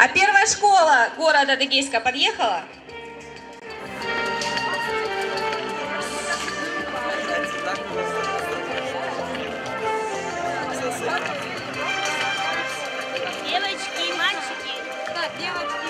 А первая школа города Адыгейска подъехала? Девочки и мальчики. Да, девочки.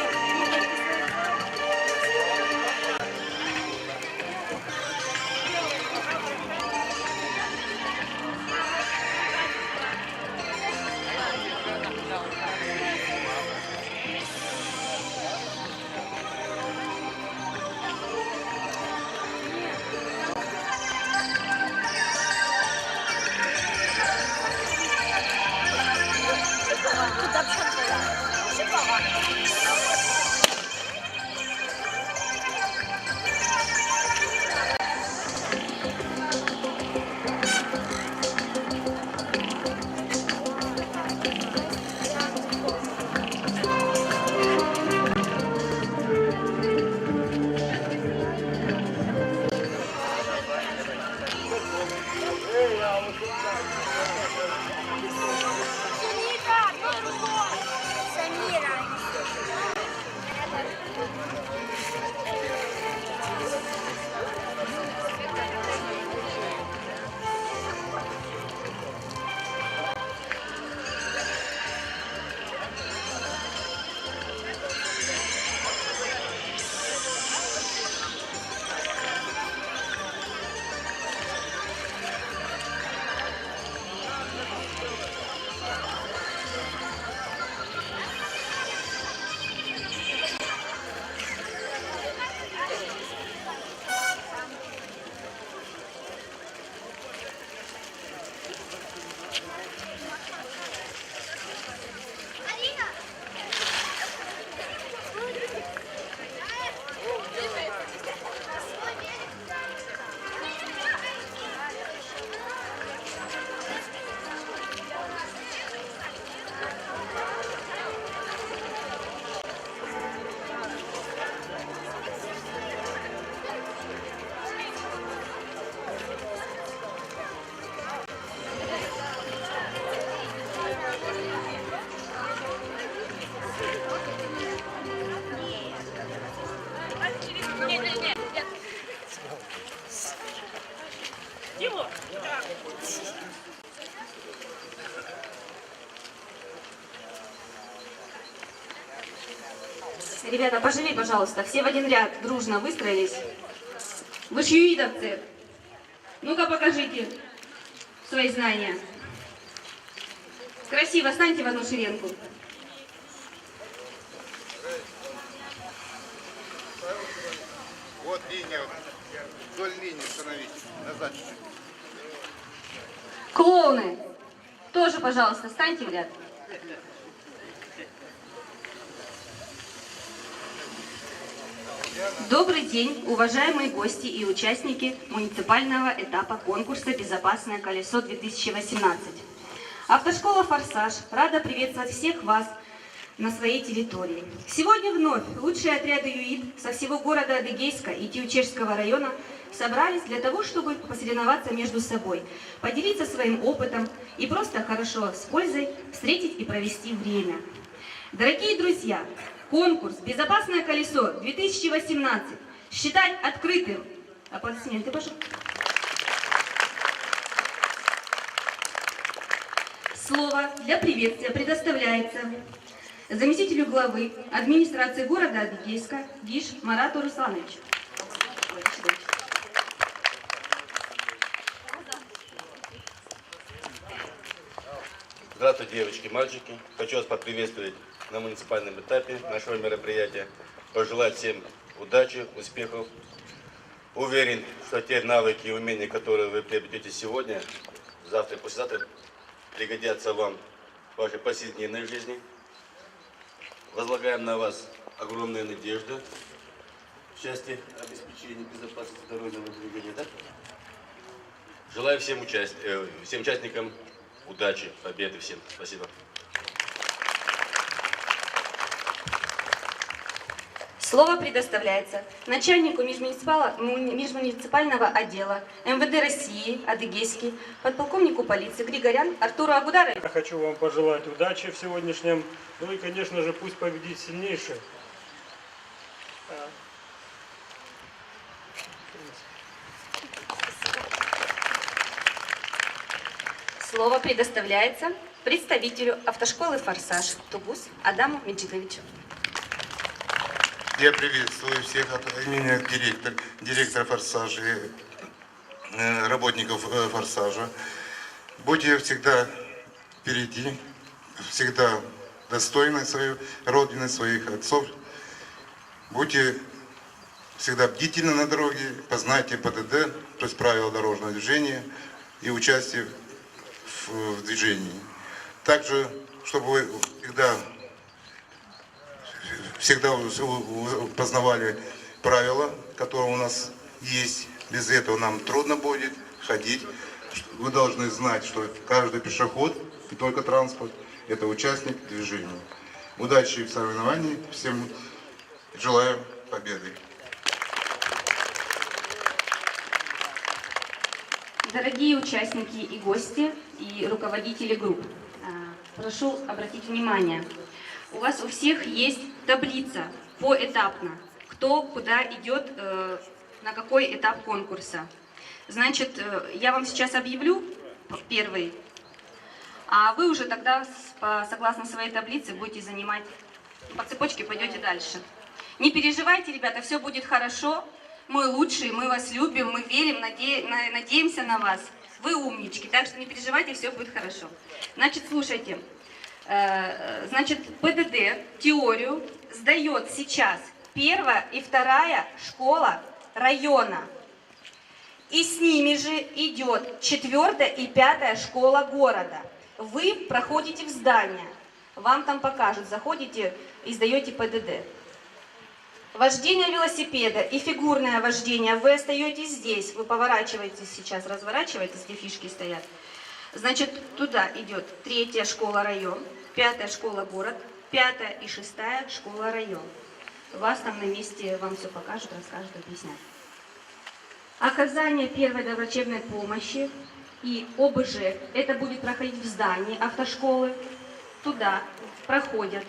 Ребята, поживей, пожалуйста, все в один ряд дружно выстроились. Вы ж юидовцы. Ну-ка покажите свои знания. Красиво станьте в одну шеренку. Вот линия, вдоль линии становитесь, назад чуть-чуть. Клоуны, тоже, пожалуйста, станьте в ряд. Добрый день, уважаемые гости и участники муниципального этапа конкурса «Безопасное колесо-2018». Автошкола «Форсаж» рада приветствовать всех вас на своей территории. Сегодня вновь лучшие отряды ЮИД со всего города Адыгейска и Тиучерского района собрались для того, чтобы посоревноваться между собой, поделиться своим опытом и просто хорошо с пользой встретить и провести время. Дорогие друзья, конкурс «Безопасное колесо-2018» считать открытым. Аплодисменты, пожалуйста. Слово для приветствия предоставляется заместителю главы администрации города Адыгейска Гиш Марату Руслановичу. Здравствуйте, девочки, мальчики. Хочу вас поприветствовать на муниципальном этапе нашего мероприятия. Пожелать всем удачи, успехов. Уверен, что те навыки и умения, которые вы приобретете сегодня, завтра и послезавтра, пригодятся вам в вашей повседневной жизни. Возлагаем на вас огромные надежды в части обеспечения безопасности дорожного движения. Да? Желаю всем участникам удачи, победы всем. Спасибо. Слово предоставляется начальнику межмуниципального отдела МВД России Адыгейский, подполковнику полиции Григорян Артуру Агударовичу. Я хочу вам пожелать удачи в сегодняшнем, ну и, конечно же, пусть победит сильнейший. Слово предоставляется представителю автошколы «Форсаж» Тугус Адаму Меджидовичу. Я приветствую всех от имени директора «Форсажа» и работников «Форсажа». Будьте всегда впереди, всегда достойны своей родины, своих отцов. Будьте всегда бдительны на дороге, познайте ПДД, то есть правила дорожного движения и участие в движении. Также, чтобы вы всегда познавали правила, которые у нас есть. Без этого нам трудно будет ходить. Вы должны знать, что каждый пешеход, не только транспорт, это участник движения. Удачи в соревновании. Всем желаю победы. Дорогие участники и гости, и руководители групп, прошу обратить внимание. У вас у всех есть таблица поэтапно, кто куда идет, на какой этап конкурса. Значит, я вам сейчас объявлю первый, а вы уже тогда, согласно своей таблице, будете занимать, по цепочке пойдете дальше. Не переживайте, ребята, все будет хорошо. Мы лучшие, мы вас любим, мы верим, надеемся на вас. Вы умнички, так что не переживайте, все будет хорошо. Значит, слушайте. Значит, ПДД, теорию, сдает сейчас 1-я и 2-я школа района. И с ними же идет 4-я и 5-я школа города. Вы проходите в здание, вам там покажут, заходите и сдаете ПДД. Вождение велосипеда и фигурное вождение, вы остаетесь здесь, вы поворачиваетесь сейчас, разворачиваетесь, где фишки стоят. Значит, туда идет 3-я школа район, 5-я школа город, 5-я и 6-я школа район. Вас там на месте вам все покажут, расскажут, объяснят. Оказание первой доврачебной помощи и ОБЖ, это будет проходить в здании автошколы. Туда проходят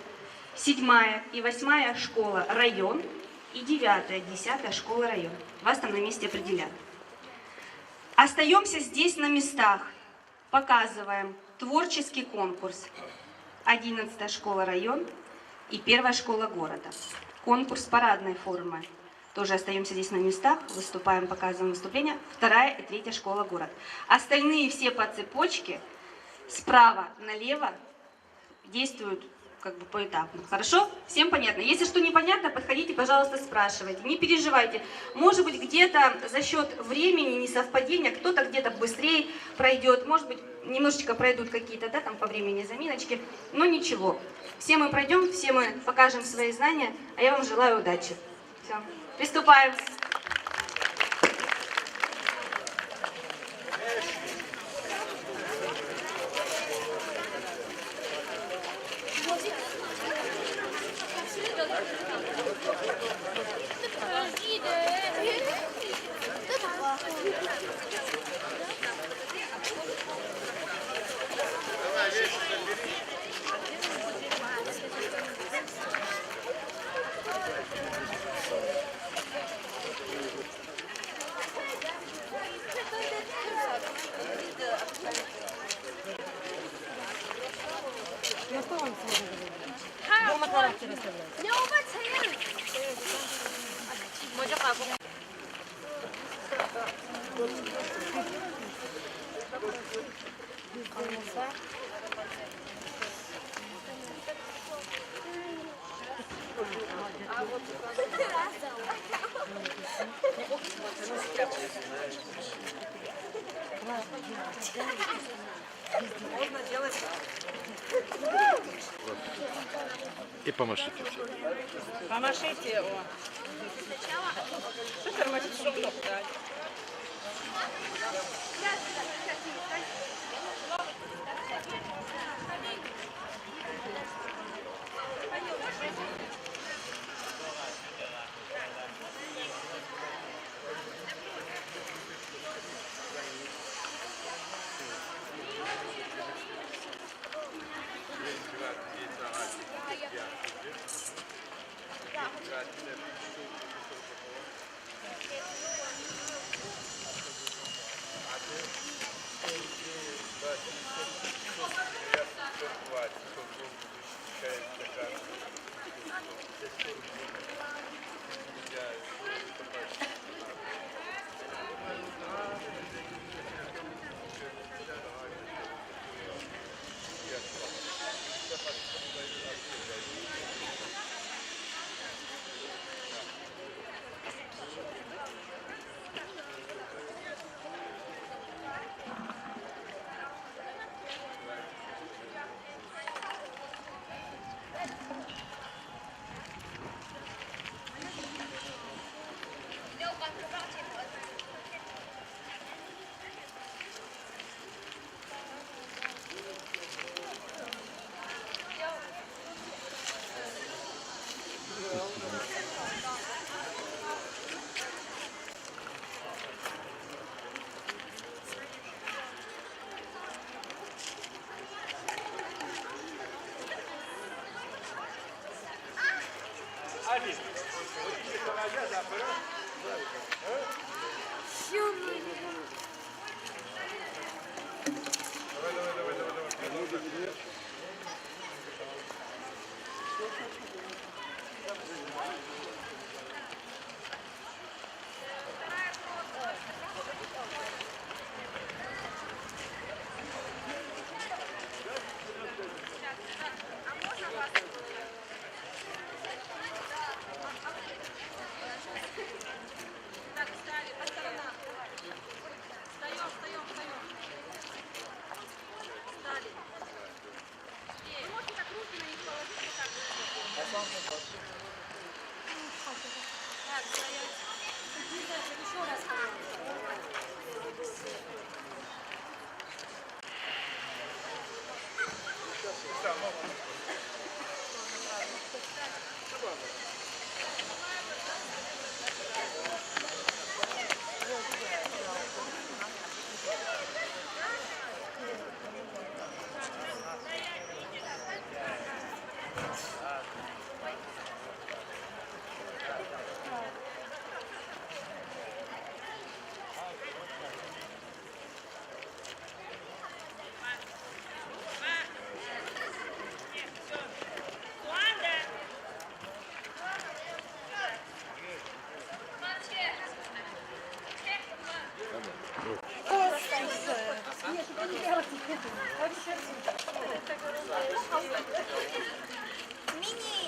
7-я и 8-я школа район и 9-я, 10-я школа район. Вас там на месте определят. Остаемся здесь на местах. Показываем творческий конкурс. 11-я школа район и 1-я школа города. Конкурс парадной формы. Тоже остаемся здесь на местах, выступаем, показываем выступления. 2-я и 3-я школа город. Остальные все по цепочке справа налево действуют как бы поэтапно. Хорошо? Всем понятно? Если что непонятно, подходите, пожалуйста, спрашивайте. Не переживайте. Может быть, где-то за счет времени, несовпадения, кто-то где-то быстрее пройдет, может быть, немножечко пройдут какие-то, да, там по времени заминочки, но ничего. Все мы пройдем, все мы покажем свои знания, а я вам желаю удачи. Все, приступаем. 먼저 가고. И помашите все. Помашите его. Что тормозить, чтобы ног дать?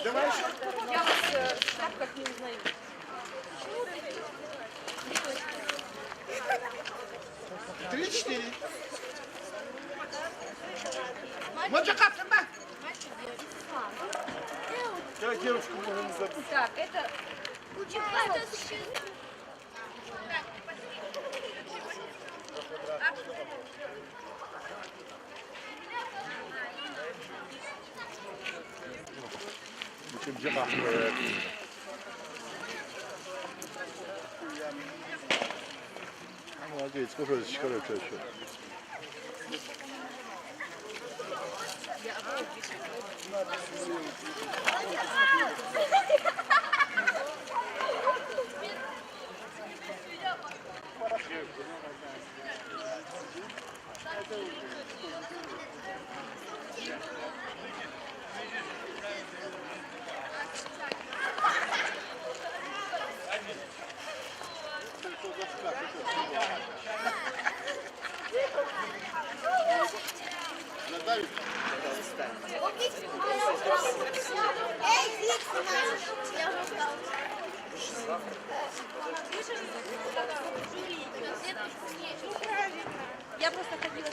Я вас в шапках не узнаю. Три-четыре. Так, это Gdzie masz projekt? Молодец, сколько здесь короче еще? Я просто ходила.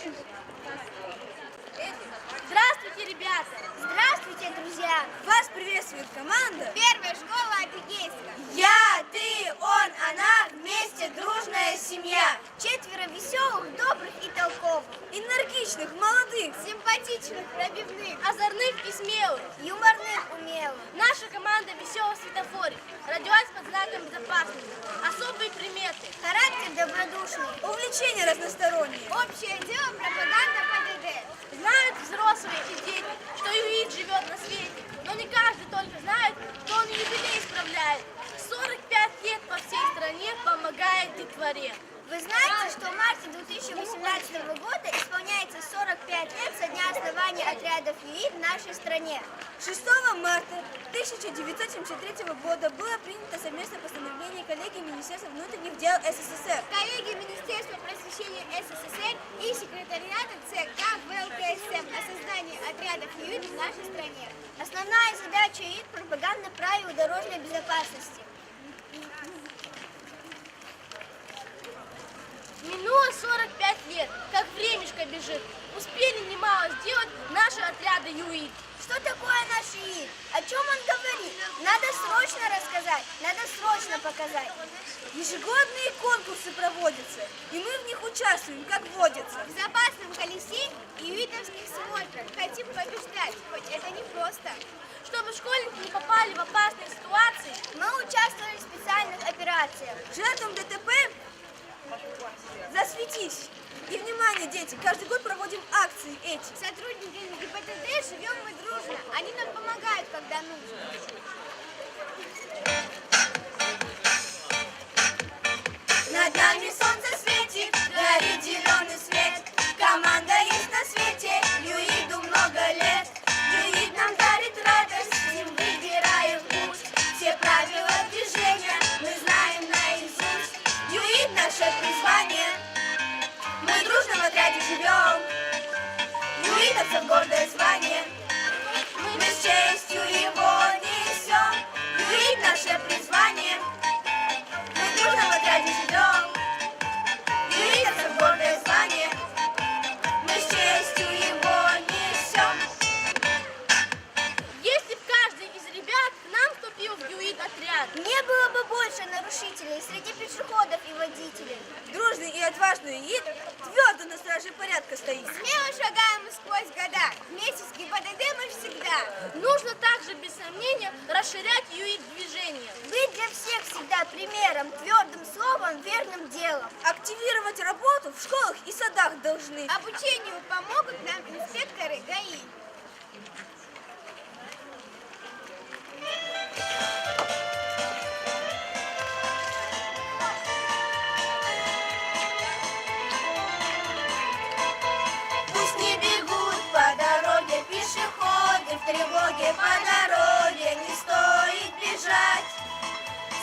Здравствуйте, ребята! Здравствуйте, друзья! Вас приветствует команда. Первая школа Адыгейска. Я, ты, он, она, вместе дружная семья. Четверо веселых, добрых и толковых. Энергичных, молодых, Симпатичных, пробивных, озорных и смелых. юморных, умелых. Наша команда веселых светофорик родилась под знаком безопасности. Особые приметы. Характер добродушный. Увлечения разносторонние. Общее дело пропаганда ПДД. Знают взрослые и дети, что ЮИД живет на свете. Но не каждый только знает, что он юбилей справляет. 45 лет по всей стране помогает детворе. Вы знаете, что в марте 2018 года исполняется 45 лет со дня основания отрядов ЮИД в нашей стране. 6 марта 1973 года было принято совместное постановление коллегии Министерства внутренних дел СССР. Коллеги Министерства просвещения СССР и секретариата ЦК ВЛКСМ о создании отрядов ЮИД в нашей стране. Основная задача ЮИД – пропаганда правил дорожной безопасности. Минуло 45 лет, как времечко бежит. Успели немало сделать наши отряды ЮИД. Что такое наш ЮИД? О чем он говорит? Надо срочно рассказать, надо срочно показать. Ежегодные конкурсы проводятся, и мы в них участвуем, как водится. В безопасном колесе и ЮИДовских смотрах хотим побеждать, хоть это не просто. Чтобы школьники не попали в опасные ситуации, Мы участвовали в специальных операциях. жертвам ДТП засветись. И внимание, дети, каждый год проводим акции эти. С сотрудниками ГИБДД живем мы дружно. Они нам помогают, когда нужно. Над нами солнце светит, горит зеленый свет. Команда есть на свете, ЮИДу много лет. ЮИД нам дарит радость, с ним выбираем путь. Все правила движения мы знаем наизусть. ЮИД наше призвание, мы дружно в отряде живем. ЮИДовцев гордое звание, мы с честью его несем. ЮИД наше призвание, мы дружно в отряде живем. ЮИДовцев гордое звание, мы с честью его несем. Если б каждый из ребят к нам вступил в ЮИД отряд, Не было бы больше нарушителей среди пешеходов и водителей. дружный и отважный ЮИД твердо на страже порядка стоит. Смело шагаем мы сквозь года. Вместе с ГИБДД мы всегда. Нужно также, без сомнения, расширять ЮИД движение. Быть для всех всегда примером, твердым словом, верным делом. Активировать работу в школах и садах должны. Обучению помогут нам инспекторы ГАИ. Пусть не бегут по дороге пешеходы, в тревоге по дороге не стоит бежать.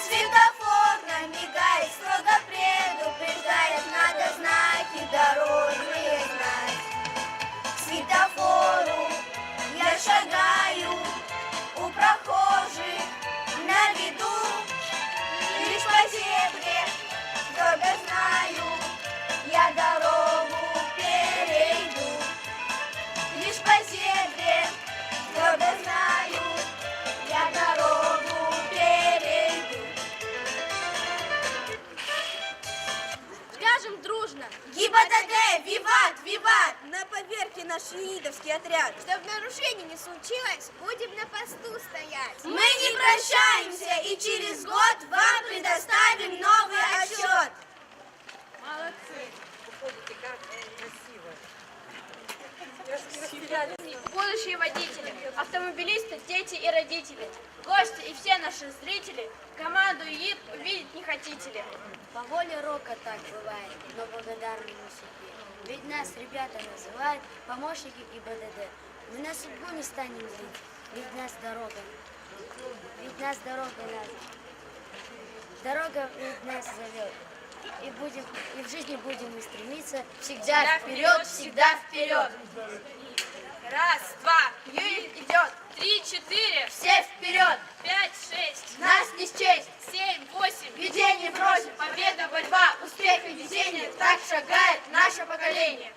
Светофор нам мигает, строго предупреждает, надо знаки дорожные знать. К светофору наш юидовский отряд. Чтобы нарушений не случилось, будем на посту стоять. Мы не прощаемся и через год вам предоставим новый отчет. Будущие водители, автомобилисты, дети и родители, гости и все наши зрители, команду ЮИД увидеть не хотите ли? По воле рока так бывает, но благодарны мы себе. Ведь нас ребята называют помощники ГИБДД. Мы на судьбу не станем злить, ведь нас дорога нас. Дорога ведь нас зовет. И в жизни будем мы стремиться всегда вперед, всегда вперед. Раз, два, ЮИД идет. 3, 4, Все вперед! 5, 6, Нас не счесть! 7, 8. Беде не бросит, победа, борьба, успех и везение, так шагает наше поколение.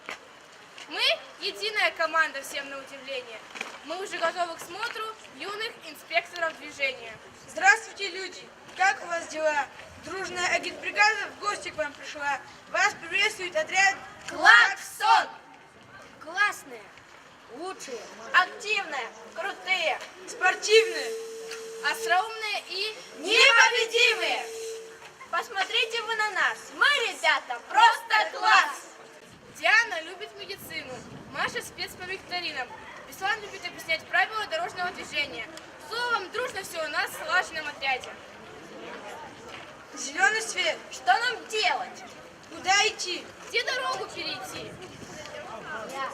Мы единая команда, всем на удивление. Мы уже готовы к смотру юных инспекторов движения. Здравствуйте, люди! Как у вас дела? Дружная агитбригада в гости к вам пришла. Вас приветствует отряд Клаксон! Классные, лучшие, Активные, крутые, спортивные. остроумные и непобедимые! посмотрите вы на нас. Мы, ребята, просто класс! Диана любит медицину, Маша спец по викторинам, Беслан любит объяснять правила дорожного движения. Словом, дружно все у нас в слаженном отряде. Зеленый свет. Что нам делать? Куда идти? Где дорогу перейти? Я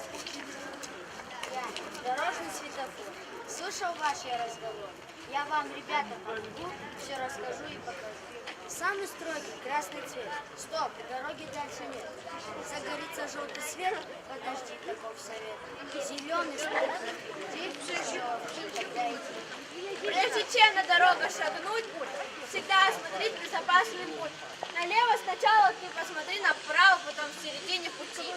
дорожный светофор. Слушал ваш разговор. Я вам, ребята, помогу, все расскажу и покажу. Самый строгий красный цвет. Стоп, дороги дальше нет. Загорится желтый свет, подожди, таков совет. Зеленый свет, иди, все, тогда иди. Прежде чем на дорогу шагнуть, всегда осмотреть безопасный путь. Налево сначала ты посмотри, направо, потом в середине пути.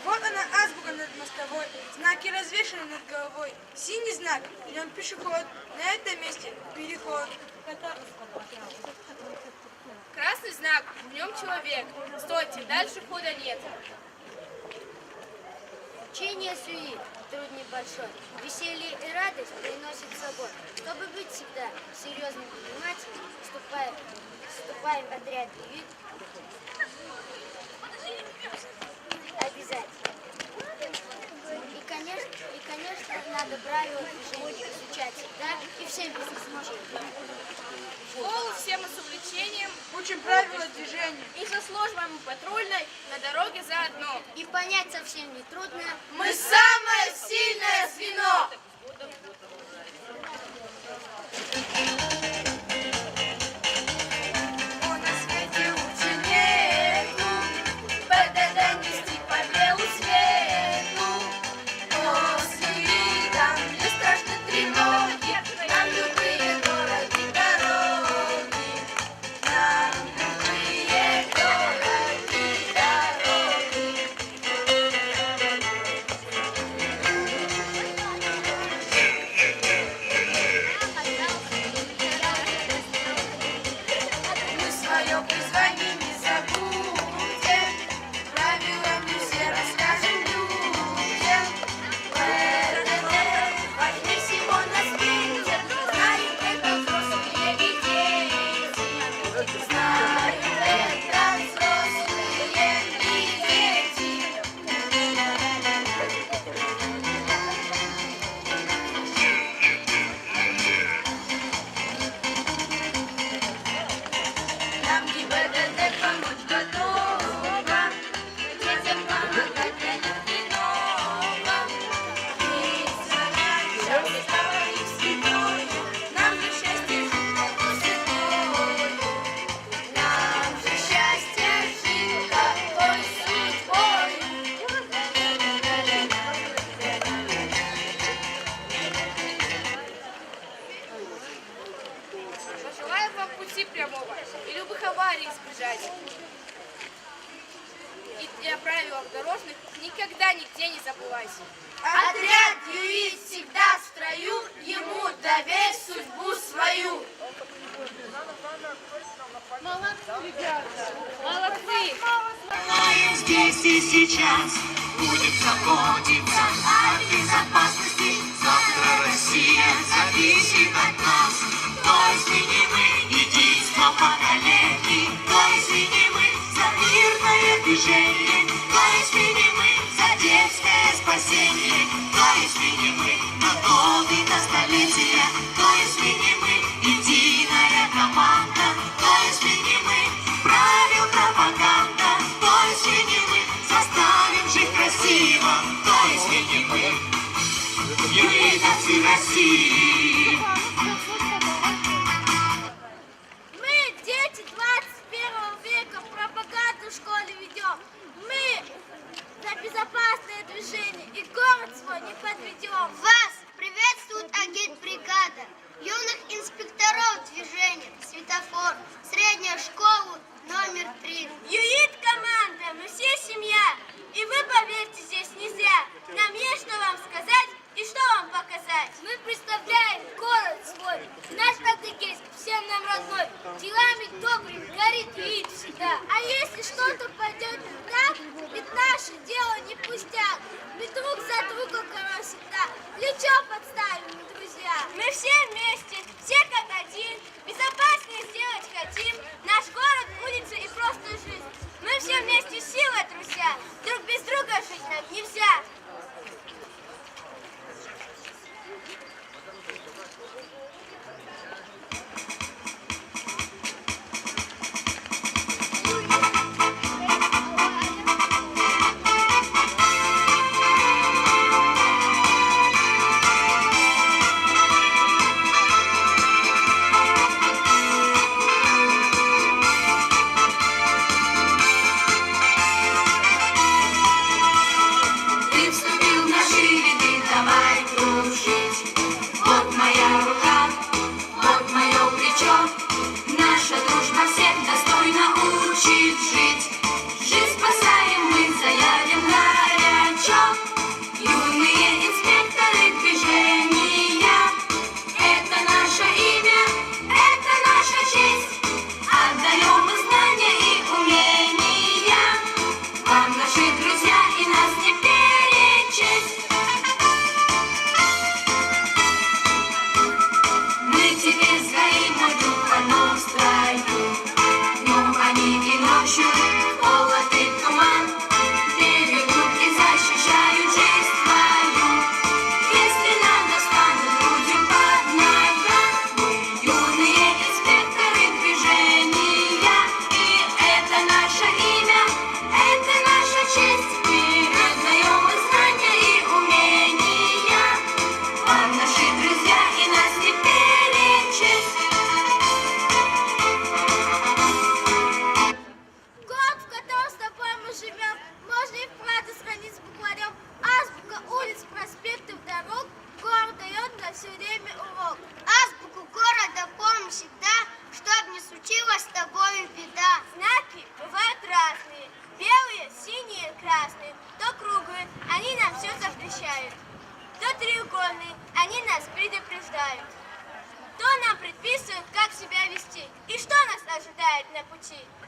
Вот она, азбука над мостовой. Знаки развешаны над головой. Синий знак, в нем пешеход. На этом месте переход. Красный знак, в нем человек. Стойте, дальше хода нет. Учение СУИ, труд небольшой, веселье и радость приносит с собой. Чтобы быть всегда серьезным и внимательным, вступаем в отряд ЮИД обязательно. И, конечно, надо правила движения изучать всегда и всем без исключения. Школу все мы с увлечением Учим правила движения. и со службами патрульной на дороге заодно. И понять совсем не трудно. Мы самое сильное звено! На свете лучше нету, ПДД нести по белу свету. Но с ЮИДом не страшны тревоги, нам любые города дороги, нам любые города дороги. Мы свое призвание не забудем, правилами все расскажем людям. ПДД важнее всего на свете, знают это взрослые и дети. Знают это взрослые и дети. Нам ГИБДД помочь готова, детям помогать для них не ново. Ведь задача стала их святою, нам же счастье жить какой судьбою. Нам же счастье жить какой судьбою. Пожелаю вам пути прямого и любых аварий избежать. И о правилах дорожных никогда нигде не забывайте. Отряд ЮИД всегда в строю, ему доверь судьбу свою. Молодцы, ребята! Молодцы! Здесь и сейчас будет заботиться о безопасности. Завтра Россия зависит от нас. То изменим мы единство поколений, то изменим мы за мирное движение, то изменим мы за детское спасение, то изменим мы на годы, на столетия, то изменим мы единая команда, то изменим мы правил пропаганда, то изменим мы заставим жить красиво, то изменим мы юриты России. Мы, дети 21 века, пропаганду в школе ведем. Мы за безопасное движение и город свой не подведем. Вас приветствует агитбригада юных инспекторов движения «Светофор», средняя школа номер 3. ЮИД команда, мы все семья. И вы поверьте, здесь нельзя. Нам есть что вам сказать и что вам показать. Мы представляем город свой, наш Адыгейск, всем нам родной. Делами добрыми горит ЮИД всегда. А если что-то пойдет не так, ведь наше дело не пустяк. Мы друг за друга, как всегда, плечо подставим, мы друзья. Мы все вместе, все как один, безопаснее сделать хотим. Наш город, улица и просто жизнь. Мы все вместе сила, друзья. Друг без друга жить нам нельзя.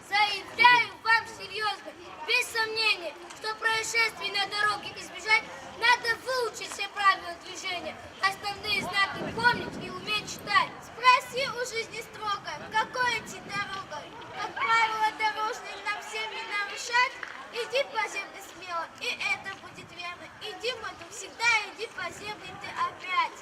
Заявляю вам серьезно, без сомнения, что происшествий на дороге избежать, надо выучить все правила движения, основные знаки помнить и уметь читать. Спроси у жизни строго, какой идти дорогой, как правило дорожные нам всем не нарушать. Иди по земле смело, и это будет верно. Иди, мой друг, всегда иди по земле ты опять.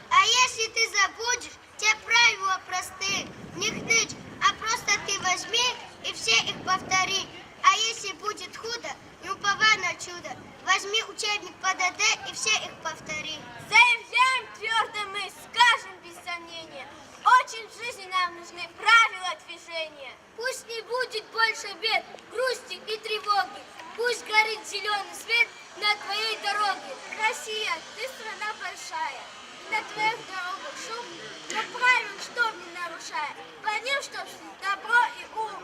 А если ты забудешь, те правила простые, не хнычь, а просто ты возьми и все их повтори. А если будет худо, не уповай на чудо, возьми учебник по ДД и все их повтори. Заявляем твердо мы, скажем без сомнения, очень в жизни нам нужны правила движения. Пусть не будет больше бед, грусти и тревоги, пусть горит зеленый свет на твоей дороге. Россия, ты страна большая, на твоих дорогах шум, но правил что не нарушая, по ним чтоб шли добро и ум.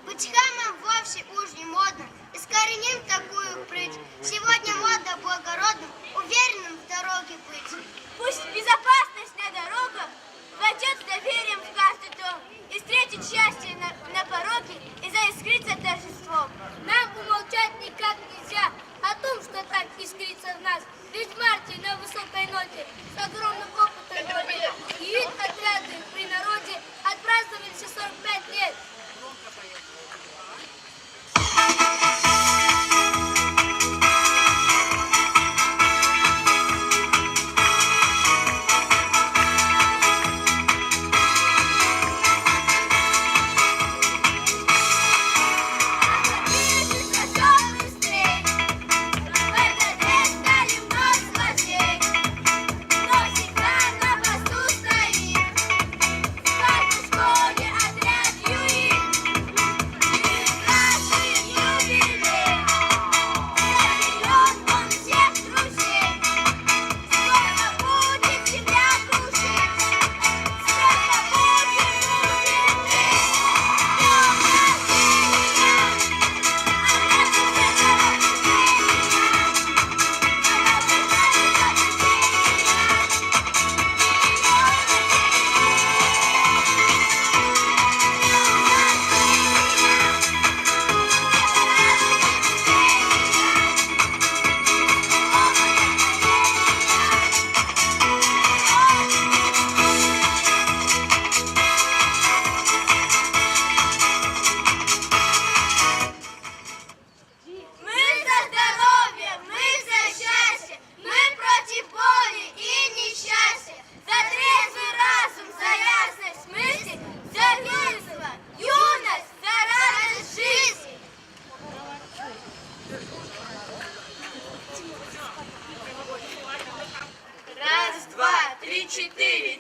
Быть хамом вовсе уж не модно, искореним такую прыть. Сегодня мода благородным, уверенным в дороге быть. Пусть безопасность на дорогах войдет с доверием в каждый дом и встретит счастье на пороге и заискрится торжеством. Нам умолчать никак нельзя о том, что искрится в нас. Ведь Мартин на высокой ноте с огромным опытом роли. И вид отряды при народе отпраздновали все 45 лет.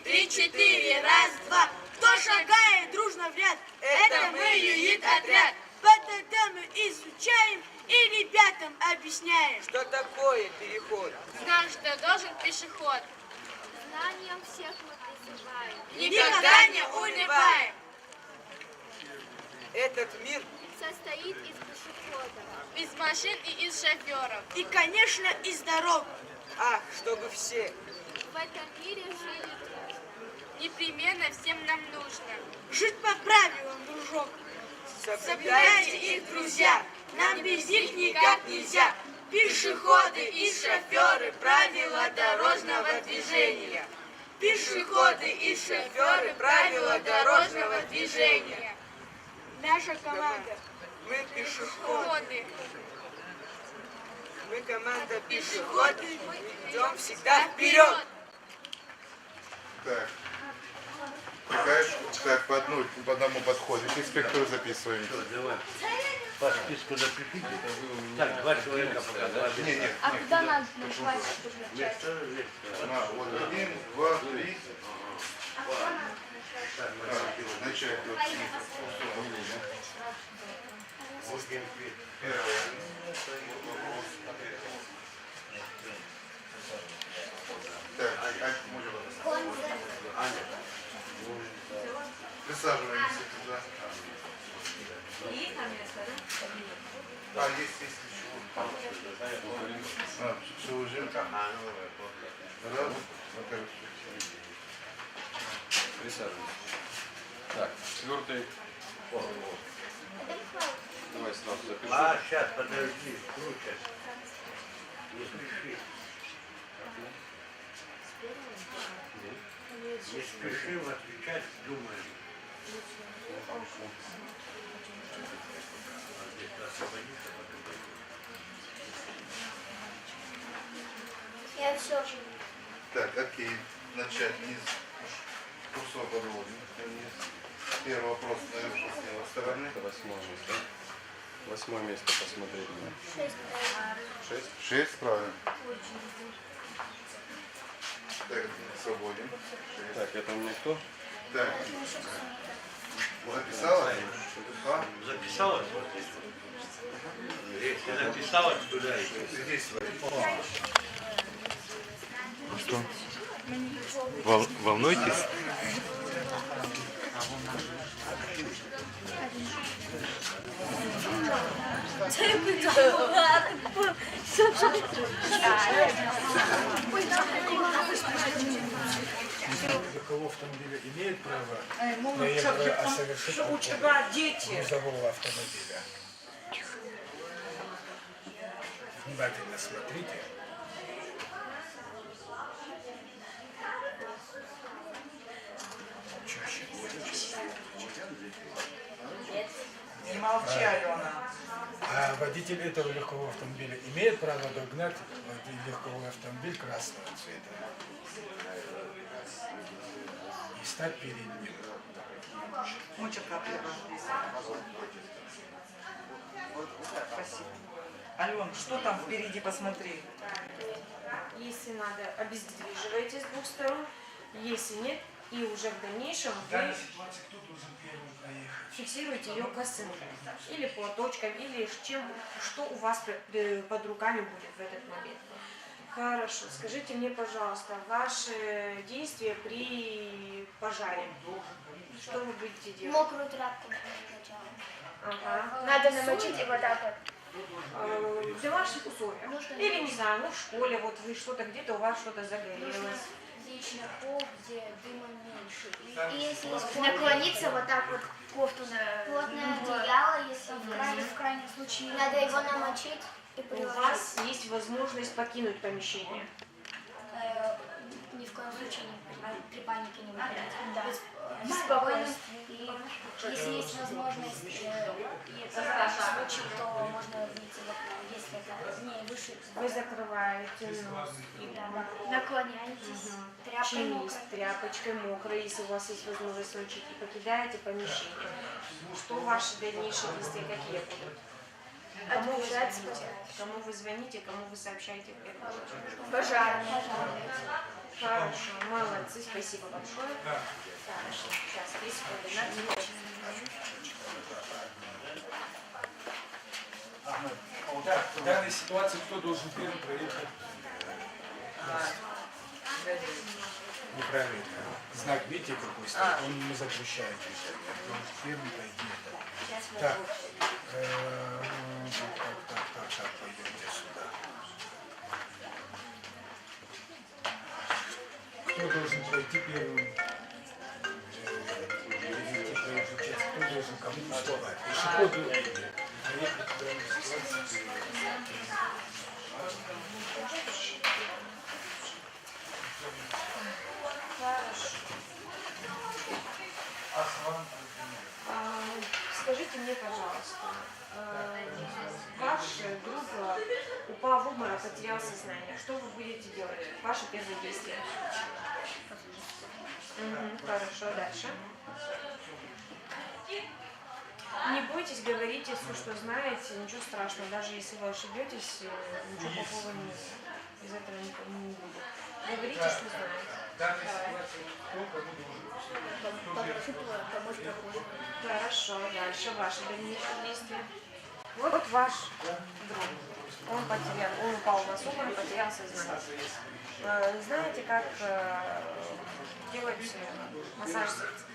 Три-четыре, раз-два. Кто шагает дружно в ряд? Это мы, юит-отряд. По-то мы изучаем и ребятам объясняем. Что такое переход? Знаем, что должен пешеход. Знанием всех мы призываем. Никогда не унываем. Этот мир Состоит из пешеходов. Из машин и из шоферов. И, конечно, из дорог. Ах, чтобы все. В этом мире жили дружно. Непременно всем нам нужно. Жить по правилам, дружок. Соблюдайте их, друзья. Нам без них никак нельзя. Пешеходы и шоферы, правила дорожного движения. Пешеходы и шоферы, правила дорожного движения. Наша команда. Мы пешеходы. Пешеходы. Мы команда пешеходы. Идем всегда вперед. Так. Прикаешь? Так, по одному подходит. Инспектору записываем. По списку запишите. Так, 2 человека пока. Нет. А куда надо нажимать, чтобы начать? Вот 1, 2, 3. Начать. Присаживаемся туда. Есть еще. Все уже. Раз. Присаживайся. Так, 4-й. Давай сразу запишем. Сейчас, подожди, круче. Не спеши. Не спешим отвечать, думаем. Я все. Так, окей. Начать низ. Курсор подводим. Первый вопрос, наверное, с левой стороны. Это 8-е место. 8-е место посмотреть. 6. 6, правильно. Так, свободен. Так, это у меня кто? Так. Записала? А? Записалась? Если записалась, туда Здесь свои. Что? Волнуетесь? Кого автомобиля имеет право совершить грузового автомобиля. Внимательно смотрите. водитель этого легкового автомобиля имеет право догнать легковой автомобиль красного цвета и стать перед ним. Спасибо. Ален, что там впереди, посмотри. Если надо, обездвиживаете с двух сторон. Если нет, и уже в дальнейшем вы фиксируете ее косынкой или платочком, или что у вас под руками будет в этот момент. Хорошо. Скажите мне, пожалуйста, ваши действия при пожаре. Что вы будете делать? Мокрую тряпку сначала. Ага. Надо намочить и вот так вот. В домашних условиях. Или, не знаю, ну в школе, вот вы что-то где-то, у вас что-то загорелось. Лечь на пол, где дыма меньше. И если наклониться вот так вот кофту на плотное одеяло, если в крайнем случае надо его намочить и У приложить. вас есть возможность покинуть помещение. Ни в коем случае при панике не выходить. Да. В спокойствии. И если есть возможность, и это крайний случай, то можно выйти, если это не выше. Вы закрываете нос. Наклоняетесь. Тряпкой Чинись тряпочкой мокрой, если у вас есть возможность научить, и покидаете помещение. Что ваши дальнейшие действия какие будут? Кому вы звоните? Кому вы звоните, кому вы сообщаете в первую очередь? Пожарные. Хорошо, молодцы, спасибо большое. Хорошо, сейчас 3 секунды. Так, в данной ситуации кто должен первым проехать? Неправильно. Знак, видите, какой стоит? Он не запрещает движение. Он первым пойдет. Так, так, пойдемте сюда. Кто должен пройти первым? Кто должен кому уступать? Пешеходу проехать в данной ситуации. Скажите мне, пожалуйста, ваш друг упал в обморок, потерял сознание. Что вы будете делать? Ваше первое действие. Хорошо, дальше. Не бойтесь, говорите все, что знаете, ничего страшного. Даже если вы ошибетесь, ничего плохого из этого не будет. Говорите, что знаете. Хорошо, дальше ваши дальнейшие действия. Вот ваш друг. Он упал на обморок, потерял сознание. Знаете, как делать массаж сердца?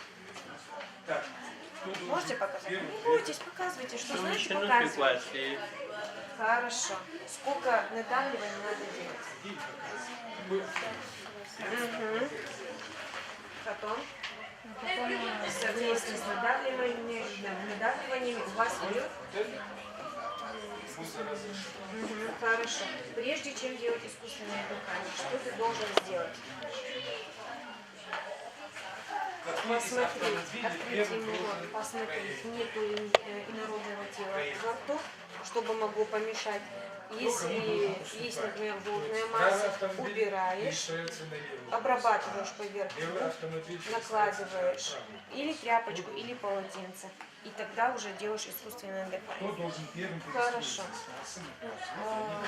Можете показать? Не бойтесь, показывайте, что знаете, показывайте. Хорошо. Сколько надавливаний надо делать? Потом совместно с надавливаниями у вас идет. Хорошо. Прежде чем делать искусственное дыхание, что ты должен сделать? Посмотреть, открыть ему рот, посмотреть, нету инородного тела во рту, чтобы могло помешать. Если есть, например, блудная масса, убираешь, обрабатываешь поверхность, накладываешь или тряпочку, или полотенце. И тогда уже делаешь искусственное дыхание. Хорошо.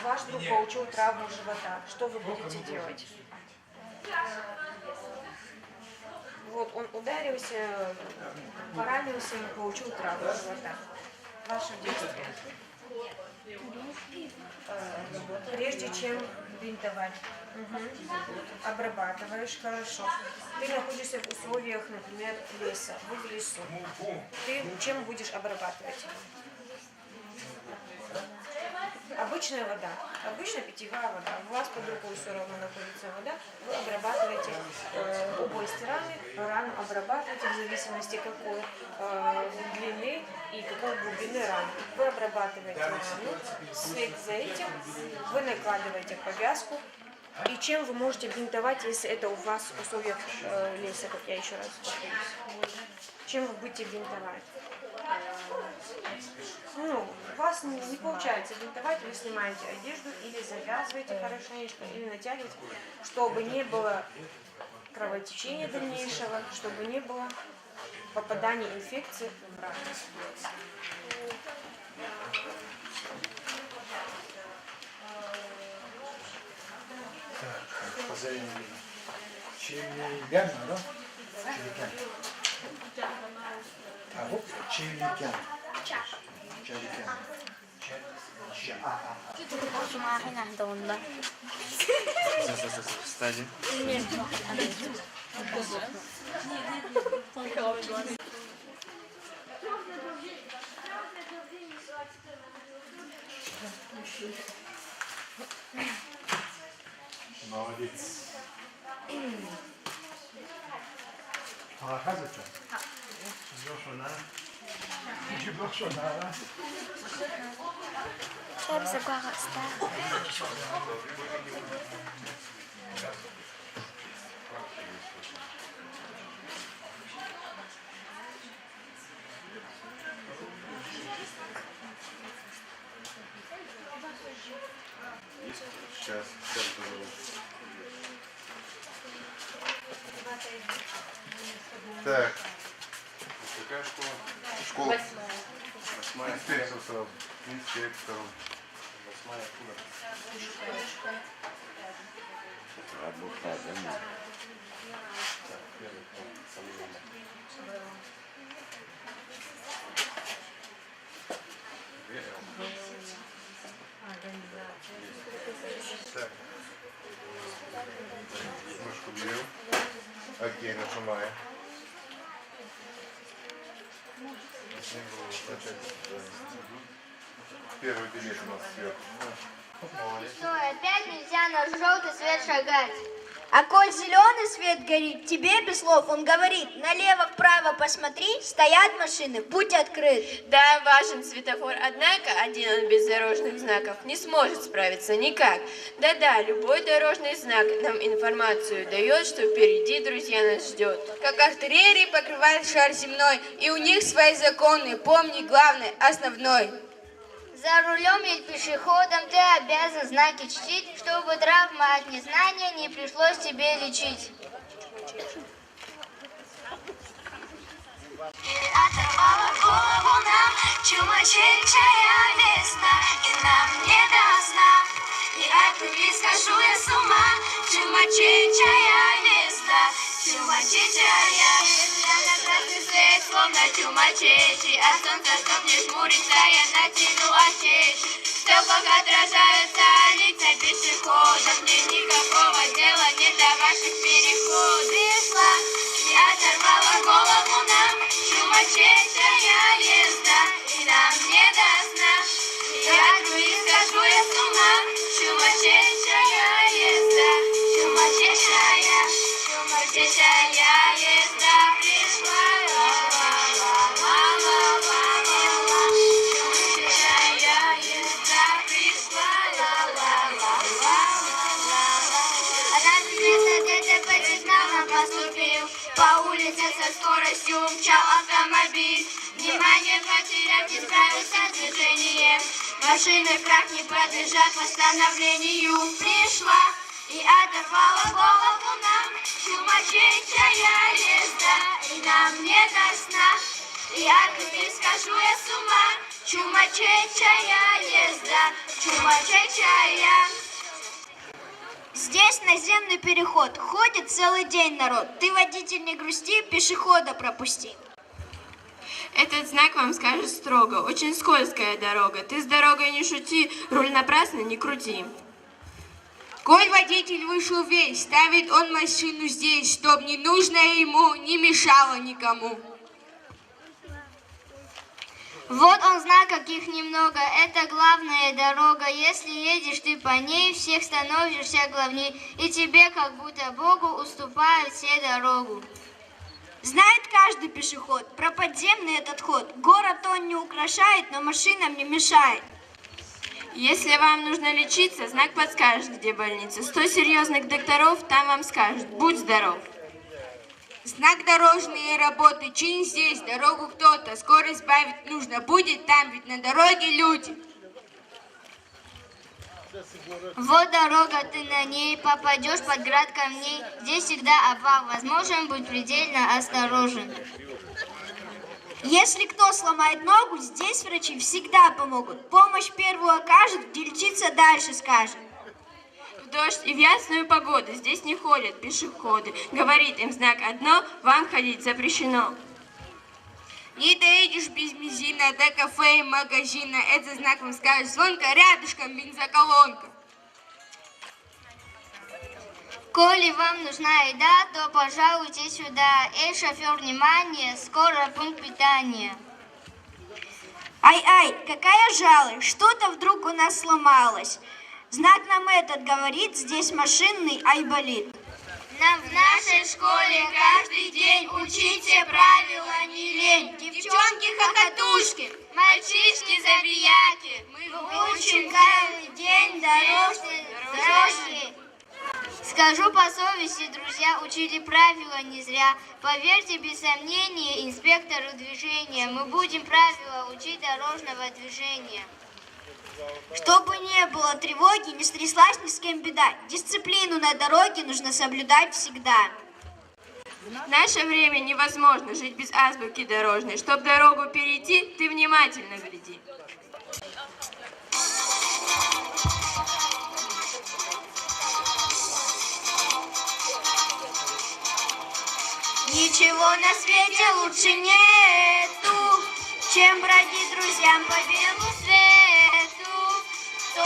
Ваш друг получил травму живота. Что вы будете делать? Вот он ударился, поранился, получил травму живота. Ваше действие. Прежде чем бинтовать, обрабатываешь хорошо. Ты находишься в условиях, например, леса, вы в лесу. Ты чем будешь обрабатывать? Обычная вода, обычная питьевая вода. У вас под рукой все равно находится вода. Вы обрабатываете область рану обрабатываете в зависимости какой длины и какой глубины раны. Вы обрабатываете рану, вслед за этим вы накладываете повязку И чем вы можете бинтовать, если это у вас в условиях леса, как я еще раз повторюсь? Чем вы будете бинтовать? Ну, у вас не получается бинтовать, вы снимаете одежду или завязываете хорошенечко, или натягиваете, чтобы не было кровотечения дальнейшего, чтобы не было попадания инфекции в раны. Так, позовем. Чилигян, да? Чилигян. А вот чилигян. Чилигян. Встань. Молодец. Оказывается. Сейчас. Так, Какая школа? школа. 8-я. Инспектор сразу. Инспектор. 8-я откуда? Так, первый класс. Так. Мышку берем. Окей, нажимаем. Первый билет у нас сверху. Молодец. Что, опять нельзя на желтый свет шагать? А коль зеленый свет горит, тебе без слов он говорит: налево-вправо посмотри, стоят машины, путь открыт. Да, важен светофор, однако один он без дорожных знаков не сможет справиться никак. Да-да, любой дорожный знак нам информацию дает, что впереди, друзья, нас ждет. Как артерии покрывает шар земной, и у них свои законы, помни главный, основной. За рулем или пешеходом ты обязан знаки чтить, чтобы травма от незнания не пришлось тебе лечить. Оторвала голову нам чумачечая весна, и нам не до сна. И от любви схожу я с ума, чумачечая весна, чумачечая весна. На красный свет, словно чумачечи, от солнца, чтоб не жмуриться, я натяну очечи. В стеклах отражаются лица пешеходов, мне никакого дела не до ваших переходов. Пришла и оторвала голову нам чумачечая езда, и нам не до сна. И от любви схожу я с ума, чумачечая езда, чумачечая, чумачечая езда пришла. Ла-ла-ла-ла-ла-ла-ла, чумачечая езда пришла. Ла-ла-ла-ла-ла-ла-ла. Однажды вместо ДТП сигналом поступил, по улице со скоростью мчал автомобиль. Внимание потеряв, не справился с движением. Машины в крах не подлежат восстановлению. Пришла и оторвала голову нам чумачечая езда, и нам не до сна. И от любви схожу я с ума, чумачечая езда, чумачечая. Здесь наземный переход, ходит целый день народ. Ты, водитель, не грусти, пешехода пропусти. Этот знак вам скажет строго, очень скользкая дорога. Ты с дорогой не шути, руль напрасно не крути. Коль водитель вышел весь, ставит он машину здесь, чтоб не нужно ему, не мешало никому. Вот он знак, каких немного, это главная дорога. Если едешь ты по ней, всех становишься главней, и тебе, как будто Богу, уступают все дорогу. Знает каждый пешеход про подземный этот ход. Город он не украшает, но машинам не мешает. Если вам нужно лечиться, знак подскажет, где больница. 100 серьезных докторов там вам скажут. Будь здоров. Знак дорожные работы, чин здесь, дорогу кто-то, скорость сбавить нужно будет там, ведь на дороге люди. Вот дорога, ты на ней попадешь под град камней. Здесь всегда обвал, возможен, будь предельно осторожен. Если кто сломает ногу, здесь врачи всегда помогут. Помощь первую окажут, где лечиться дальше скажет. В дождь и в ясную погоду здесь не ходят пешеходы. Говорит им знак одно, вам ходить запрещено. Не доедешь без бензина до кафе и магазина. Это знак вам скажет звонко, рядышком бензоколонка. Коли вам нужна еда, то пожалуйте сюда. Эй, шофер, внимание, скоро пункт питания. Ай-ай, какая жалость, что-то вдруг у нас сломалось. Знак нам этот говорит, здесь машинный айболит. Нам в нашей школе каждый день учите правила не лень. Девчонки-хохотушки, мальчишки-забияки, мы учим каждый день дорожки. Скажу по совести, друзья, учили правила не зря. Поверьте, без сомнения, инспектору движения, мы будем правила учить дорожного движения. Чтобы не было тревоги, не стряслась ни с кем беда. Дисциплину на дороге нужно соблюдать всегда. В наше время невозможно жить без азбуки дорожной. Чтоб дорогу перейти, ты внимательно гляди. Ничего на свете лучше нету, чем бродить друзьям по белу свету. То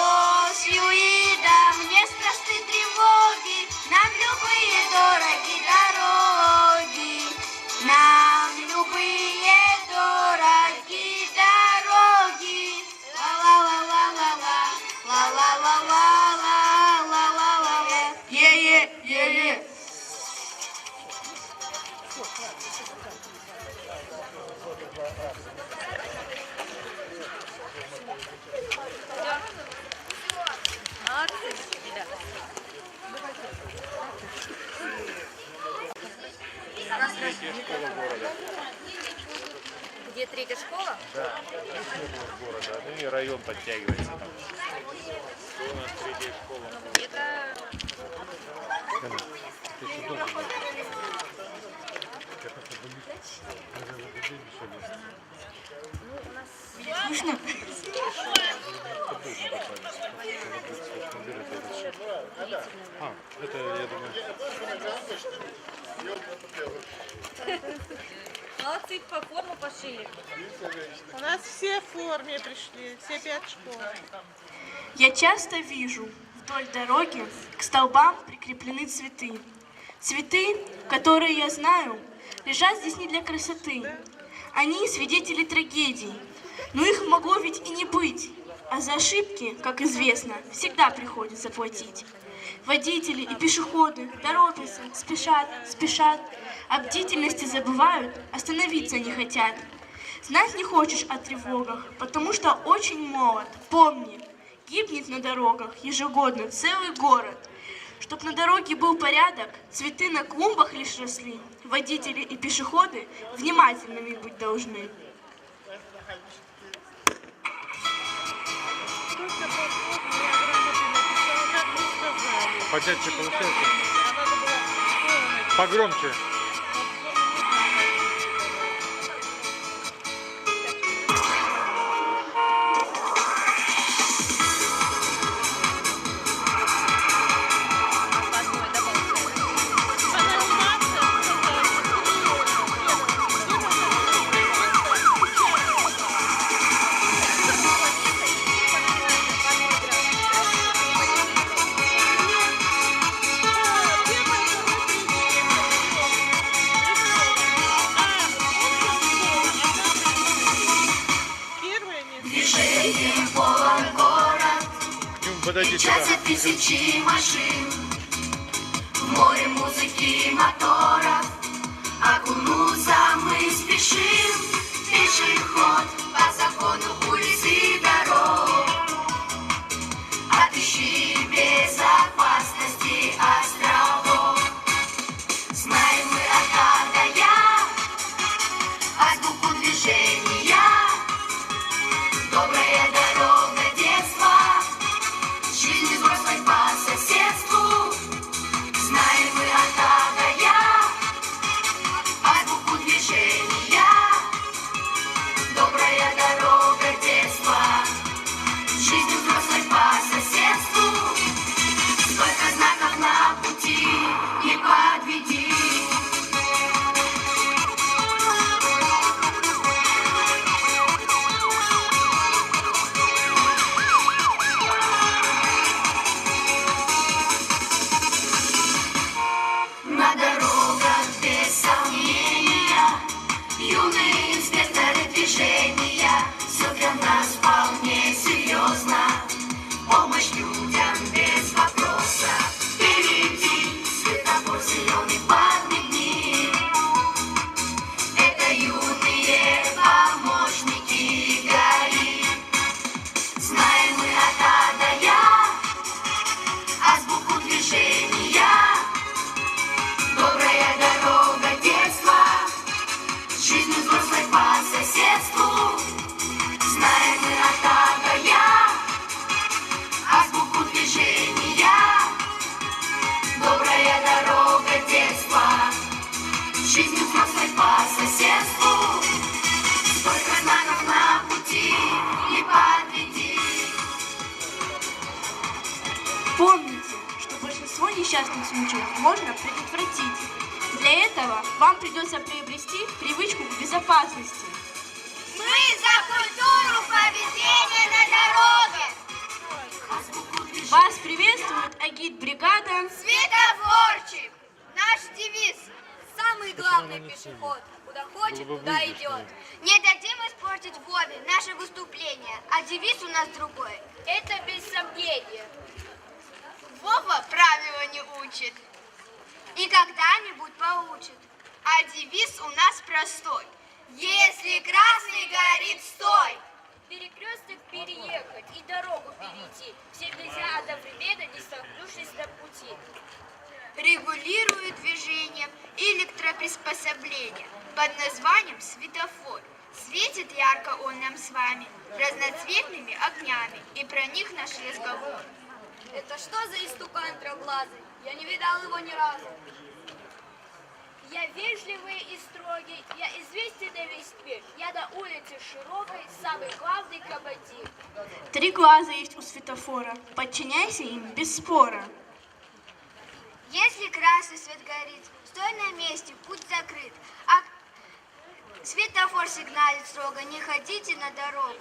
с юидом не страшны тревоги, нам любые дороги дороги. Нам любые дороги дороги. Ла-ла-ла-ла-ла-ла, ла-ла-ла-ла-ла-ла-ла-ла. Е-е-е-е. Школа города. Где третья школа? Да, города. Ну и район подтягивается там. Что у нас третья школа? Это... Ты что должен быть? Слышно? А, это, я думаю... Молодцы, по форму пошили. У нас все в форме пришли, все 5 школ. Я часто вижу вдоль дороги к столбам прикреплены цветы. Цветы, которые, я знаю, лежат здесь не для красоты. Они свидетели трагедий, но их могло ведь и не быть. А за ошибки, как известно, всегда приходится платить. Водители и пешеходы торопятся, спешат, о бдительности забывают, остановиться не хотят. Знать не хочешь о тревогах, потому что очень молод. Помни, гибнет на дорогах ежегодно целый город. Чтоб на дороге был порядок, цветы на клумбах лишь росли. Водители и пешеходы внимательными быть должны. Подядьте получается. Погромче. Мчатся тысячи машин, в море музыки и моторов. Окунуться мы спешим, пешеход по закону улиц и дорог. несчастных случаев можно предотвратить. Для этого вам придется приобрести привычку к безопасности. Мы за культуру поведения на дороге. Вас приветствует агит-бригада Светофорчик. Наш девиз. Самый главный пешеход. Куда хочет, туда идет. Не дадим испортить Вове наше выступление. А девиз у нас другой. Это без сомнения. Вова правила не учит. И когда-нибудь поучит. А девиз у нас простой. Если красный горит, стой. Перекресток переехать и дорогу перейти. Всем нельзя одновременно, не столкнувшись на пути. Регулирует движение электроприспособление под названием светофор. Светит ярко он нам с вами разноцветными огнями. И про них наш разговор. Это что за истукан троглазый? Я не видал его ни разу. Я вежливый и строгий, я известен на весь мир. Я на улице широкой, самый главный командир. 3 глаза есть у светофора. Подчиняйся им без спора. Если красный свет горит, стой на месте, путь закрыт. А светофор сигналит строго, не ходите на дорогу.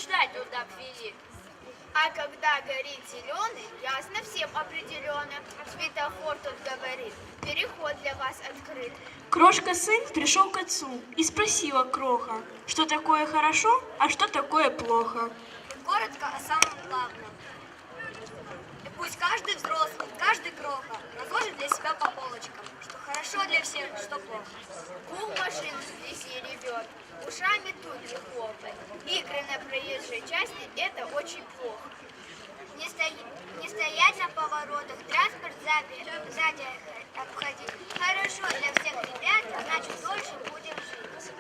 подождать туда ввели. А когда горит зеленый, ясно всем определенно. Светофор тут говорит, переход для вас открыт. Крошка-сын пришел к отцу и спросила Кроха, что такое хорошо, а что такое плохо. Коротко о самом главном. И пусть каждый взрослый, каждый кроха разложит для себя по полочкам, что хорошо для всех, что плохо. Кум машину здесь и ревет, ушами тут не хлопает. Игры на проезжей части — это очень плохо. Не стоять на поворотах, транспорт сзади обходить. Хорошо для всех ребят, значит дольше будем жить.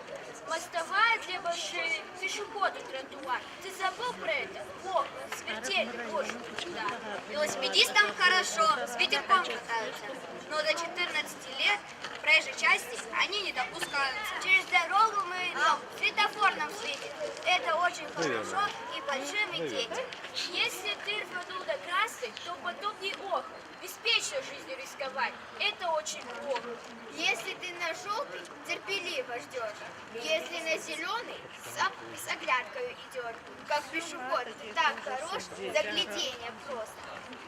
Мостовая для машин, пешеходы, тротуар. Ты забыл про это? Плохо, смертельно, боже, да. Велосипедистам хорошо, с ветерком катаются. Но до 14 лет в проезжей части они не допускаются. Через дорогу мы идем, светофор нам светит. Это очень хорошо и большим, и детям. Если ты рванул на красный, то потом не ох. Беспечно жизнью рисковать. Это очень плохо. Если ты на желтый, терпеливо ждешь. Если на зеленый, с оглядкой идет. Как пешеход, так хорош, заглядение просто.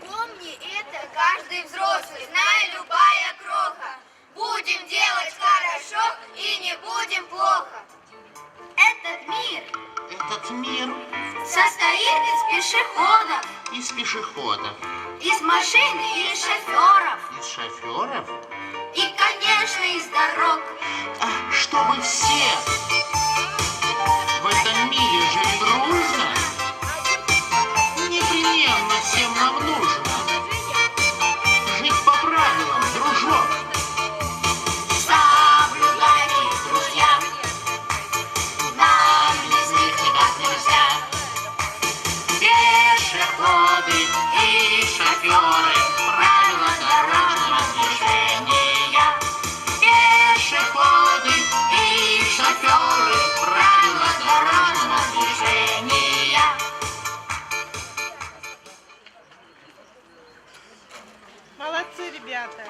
Помни это, каждый взрослый, зная любая кроха. Будем делать хорошо и не будем плохо. Этот мир состоит из пешеходов, Из машин и из шоферов. Из шоферов? И, конечно, из дорог. Чтобы все в этом мире жили дружно, непременно всем нам нужно жить по правилам, дружок. Соблюдайте, друзья, нам близких ребят нельзя. Пешеходы и шоферы, правила дорожного движения. Пешеходы и шоферы, правила дорожного движения. Молодцы, ребята.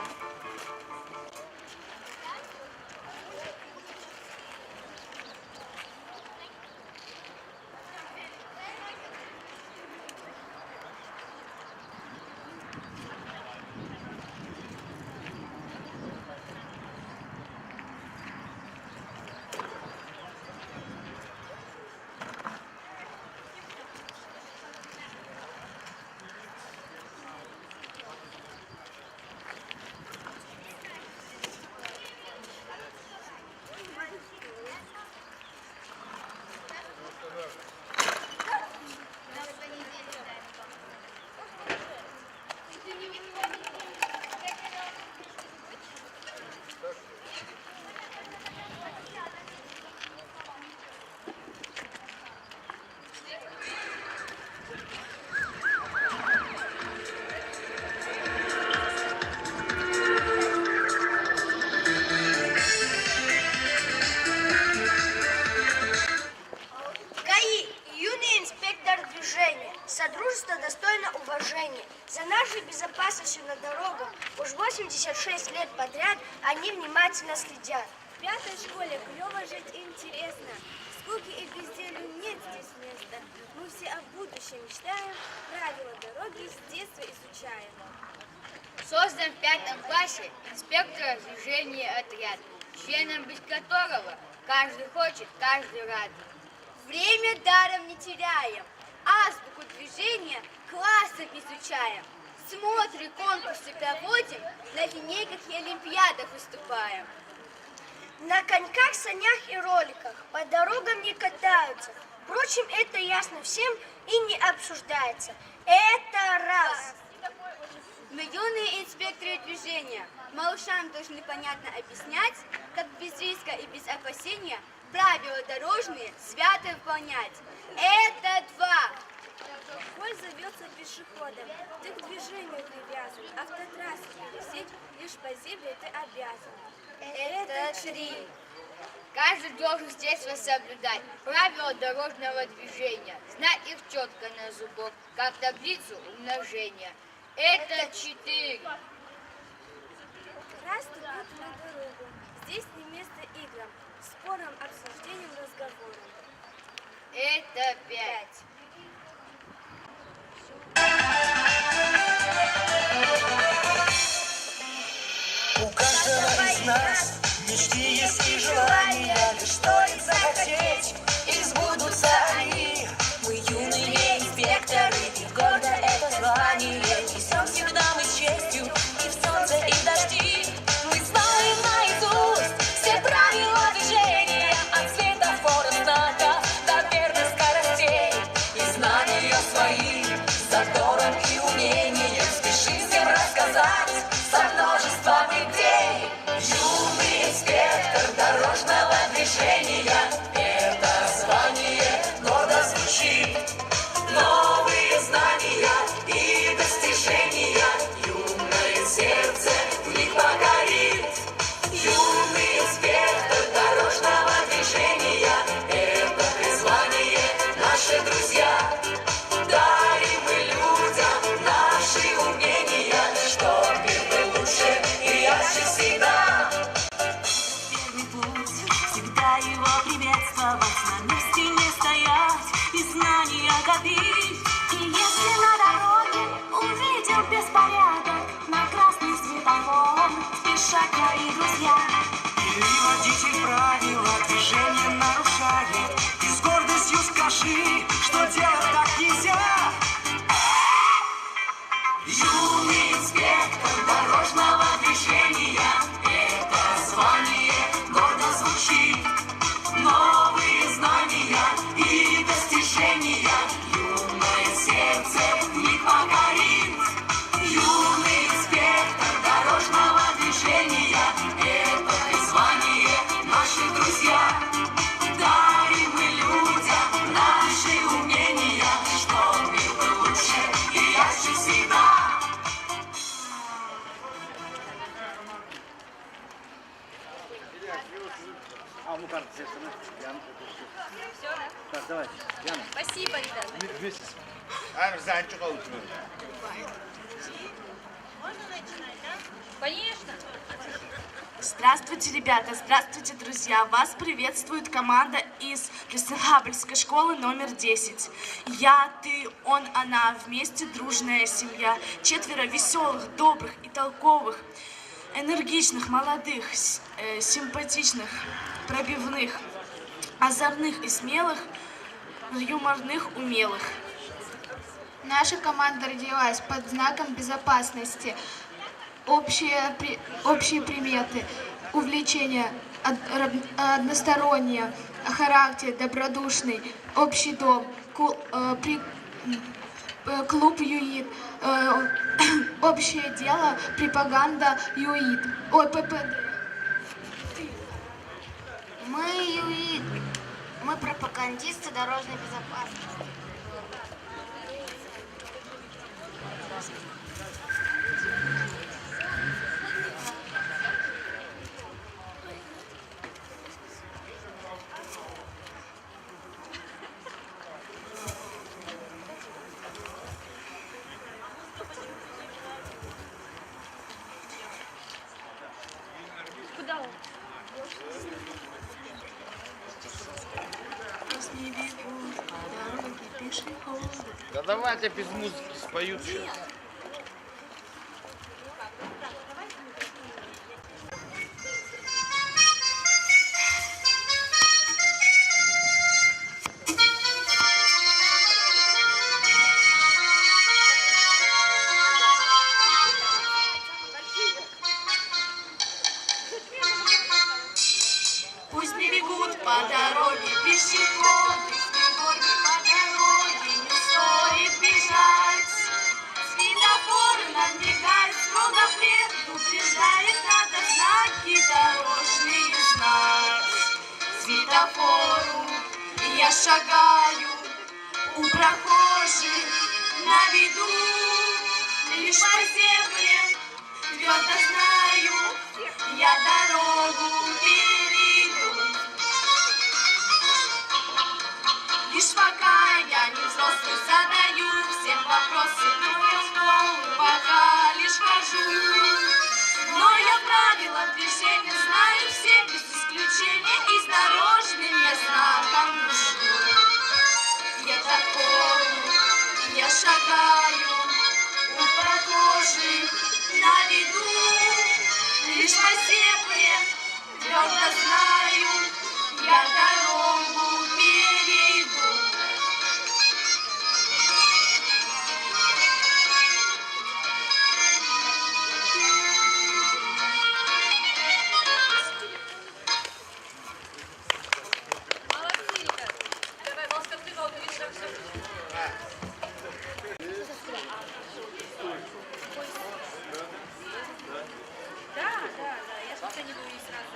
Содружество достойно уважения. За нашей безопасностью на дорогах уж 86 лет подряд они внимательно следят. В пятой школе клево жить интересно. Скуки и безделью нет здесь места. Мы все о будущем мечтаем, правила дороги с детства изучаем. Создан в 5 классе инспектора движения отряд, членом быть которого каждый хочет, каждый рад. Время даром не теряем, азбуку движения классом изучаем. Смотры, конкурсы проводим, на линейках и олимпиадах выступаем. На коньках, санях и роликах по дорогам не катаются. Впрочем, это ясно всем и не обсуждается. Это раз. Мы юные инспекторы движения, малышам должны понятно объяснять, как без риска и без опасения правила дорожные свято выполнять. Это два. Коль зовется пешеходом, ты к движению привязан, автотрассы пересечь лишь по земле ты обязан. Это три. Каждый должен с детства соблюдать правила дорожного движения, знать их четко на зубок, как таблицу умножения. Это 4. Раз ступит на дорогу, здесь не место играм, спорам, обсуждениям, разговорам. Это 5. У каждого из нас мечты есть и желания, лишь стоит захотеть, и сбудутся они. Мы юные инспекторы, и гордо это звание несем всегда мы с честью, и в солнце, и в дожди. Мы знаем наизусть все правила движения, от светофора знака до верных скоростей. И знания свои с задором и умением спешим всем рассказать со множеством идей. Юный инспектор дорожного движения, это звание гордо звучит. Новые знания и достижения, юное сердце в них покорит. Юный инспектор дорожного движения, это призвание, наши друзья. Дарим мы людям наши умения, чтобы мы лучше и ярче всегда. Первый путь, всегда его приветствовать, на месте не стоять и знания копить. И если на дороге увидишь скажи, что делать так нельзя. Юный инспектор дорожного движения, это звание гордо звучит. Новые знания и достижения юное сердце в них покорит. Юный инспектор дорожного движения, это призвание наших друзья. Дарим мы людям наши умения, чтоб мир был лучше и ярче всегда. Так, давай, Яна. Спасибо, ребята. Вместе. Конечно. Здравствуйте, ребята, здравствуйте, друзья. Вас приветствует команда из Преснограбельской школы номер 10. Я, ты, он, она, вместе дружная семья. 4 веселых, добрых и толковых, энергичных, молодых, симпатичных, пробивных, озорных и смелых, юморных, умелых. Наша команда родилась под знаком безопасности. Общие приметы, увлечения односторонние, характер добродушный, общий дом, клуб ЮИД, общее дело, пропаганда ЮИД. Ой, ППД. Мы ЮИД. Мы пропагандисты дорожной безопасности. Куда он? Да давайте без музыки споют сейчас. Пусть не бегут по дороге пешеходы, снегорки по дороге не стоит бежать. Светофоры нам мигают, строго предупреждает, надо знаки дорожные знать. Светофору я шагаю, у прохожих на виду, лишь по земле твердо знаю, я дорогу перейду. Лишь пока я не взрослый, задаю всем вопросы, но я в школу пока лишь хожу. Но я правила движения знаю все без исключения, и с дорожным я знаком дружу. Я такой, я шагаю, у прохожих на виду, лишь по земле твердо знаю, я дорогу перейду. Молодцы, ребята. Давай, волшебный волк, видишь, все. Да, я же не буду сразу.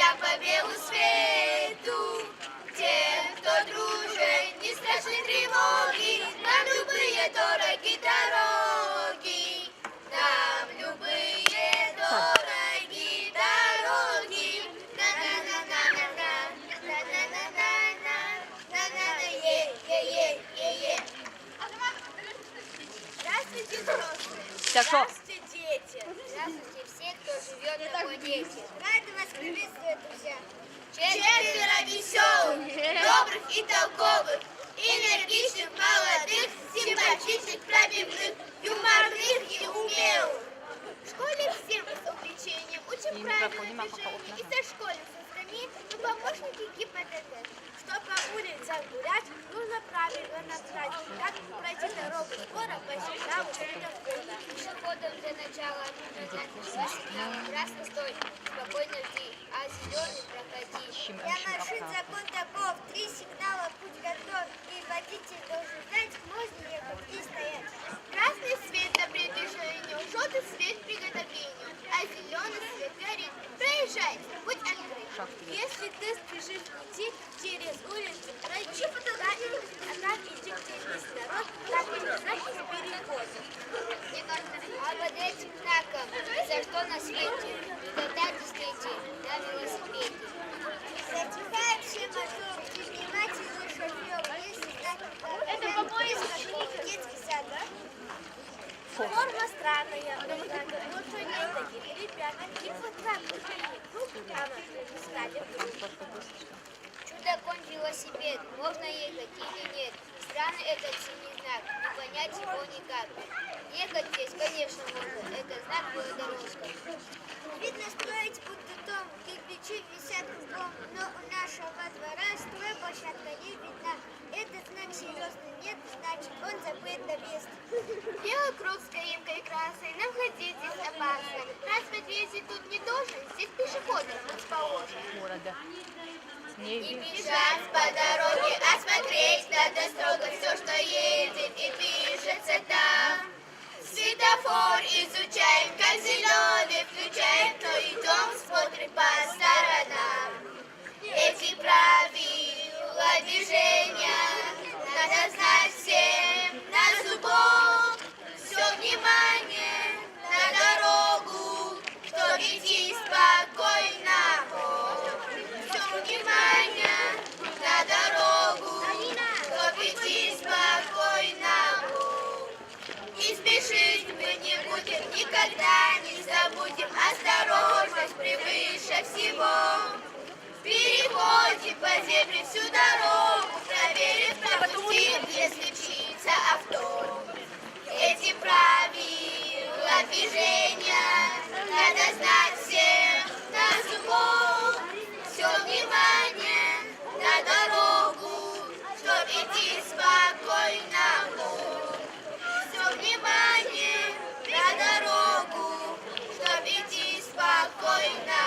я по белу свету. Тем, кто дружит, не страшны тревоги, нам любые дороги дороги. Нам любые дороги дороги. Здравствуйте, взрослые. Здравствуйте, дети. Здравствуйте все, кто живет на планете. Рады вас приветствовать, друзья. Четверо веселых, добрых и толковых, энергичных, молодых, симпатичных, пробивных, юморных и умелых. В школе всем с увлечением учим правильное движение и со школьницами мы помощники ГИБДД. Чтобы по улицам гулять, нужно правильно набрать, как пройти дорогу скоро по сигналу светофора. Пешеходам для начала нужно знать два сигнала. Красный стой, спокойно жди, а зеленый проходи. Для машин закон таков, 3 сигнала, путь готов, и водитель должен знать, можно ехать и стоять. Красный свет на приближению, желтый свет приготовлению, а зеленый свет горит. Проезжай, будь открыт. Если ты спешишь идти через улицу, пройти фотографию, а там идти через народ, так и знаки с переходом. А под этим знаком ни за что на свете, никогда не встретите на велосипеде. Затихает все моторы, внимательный шофер, если знак это по-моему детский сад, да? Форма странная, но что нет таких ребят, и фотографии, Чудо-конь велосипед, можно ехать или нет? Странный этот синий знак, не понять его никак. Ехать здесь, конечно, можно, это знак велодорожка. Видно, строить будто дом, кирпичи висят кругом, но у нашего двора стройплощадка не видна. Этот знак серьезный нет, значит он забыт до мест. Белый круг с каемкой красной, нам ходить здесь опасно. Транспорт ездить тут не должен, здесь пешеходам быть положено. И бежать по дороге, а смотреть надо строго все, что едет и движется там. Светофор изучаем, как зеленый включаем, но идем, смотрим по сторонам. Эти правила движения надо знать всем на зубок. Все внимание на дорогу, чтобы идти спокойно. Все внимание на дорогу, чтобы идти спокойно. И спешить мы не будем, никогда не забудем. Осторожность превыше всего. Переходим по зебре всю дорогу, проверив, пропустим, если мчится авто. Эти правила движения надо знать всем на зубок. Все внимание на дорогу, чтобы идти спокойно. Все внимание на дорогу, чтобы идти спокойно.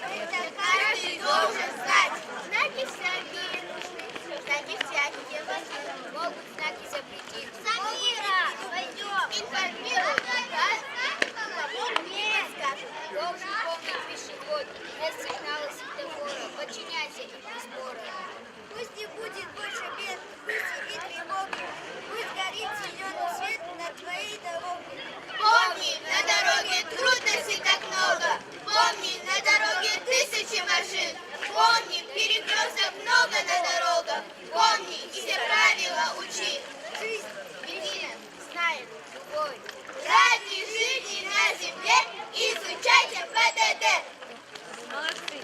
Это каждый должен знать. Знаки всякие нужны, знаки всякие важны. Могут знаки запретить. Самира, пойдем. Информируют нас, не скажут. Должен помнить пешеход, без сигнала светофора. Подчиняйся им без спора. Пусть не будет больше бед, пусть и тревоги. Пусть горит зеленый свет на твоей дороге. Помни, на дороге трудностей так много. Помни, на дороге тысячи машин. Помни, перекресток много на дорогах. Помни, и все правила учи. Жизнь, беги, знаем, любовь. Ради жизни на земле изучайте ПДД. Молодцы.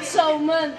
Showman.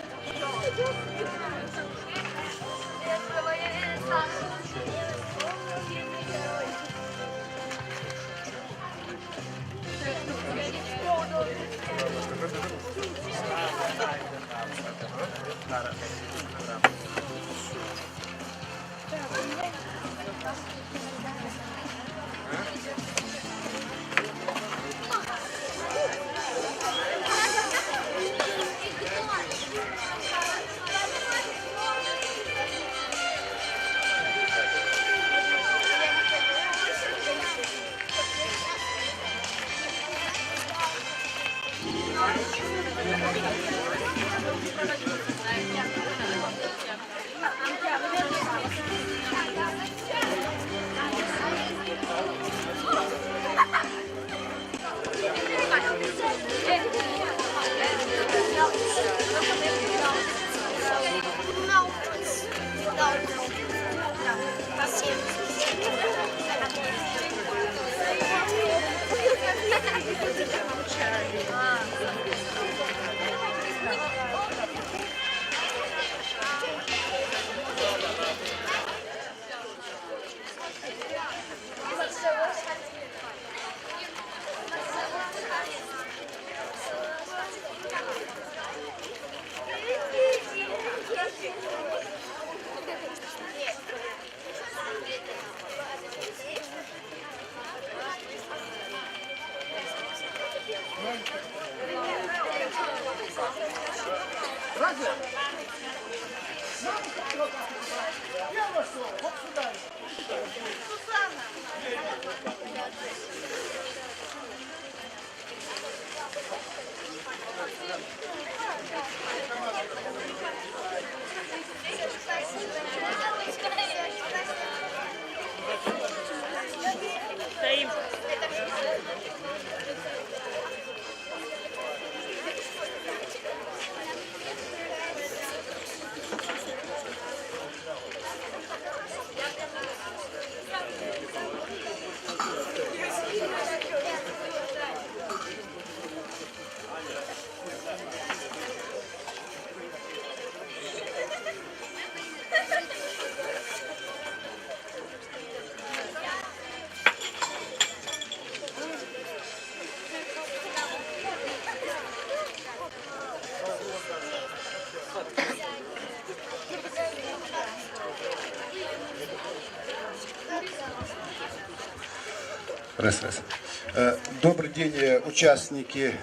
Добрый день, участники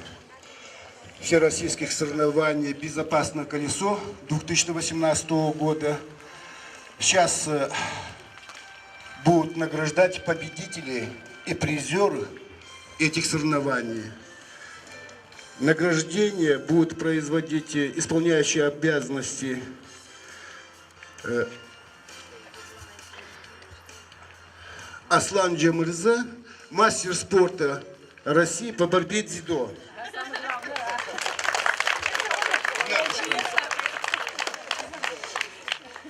всероссийских соревнований «Безопасное колесо» 2018 года. Сейчас будут награждать победителей и призеры этих соревнований. Награждение будет производить исполняющий обязанности Аслан Джамырза, мастер спорта России по борьбе дзюдо.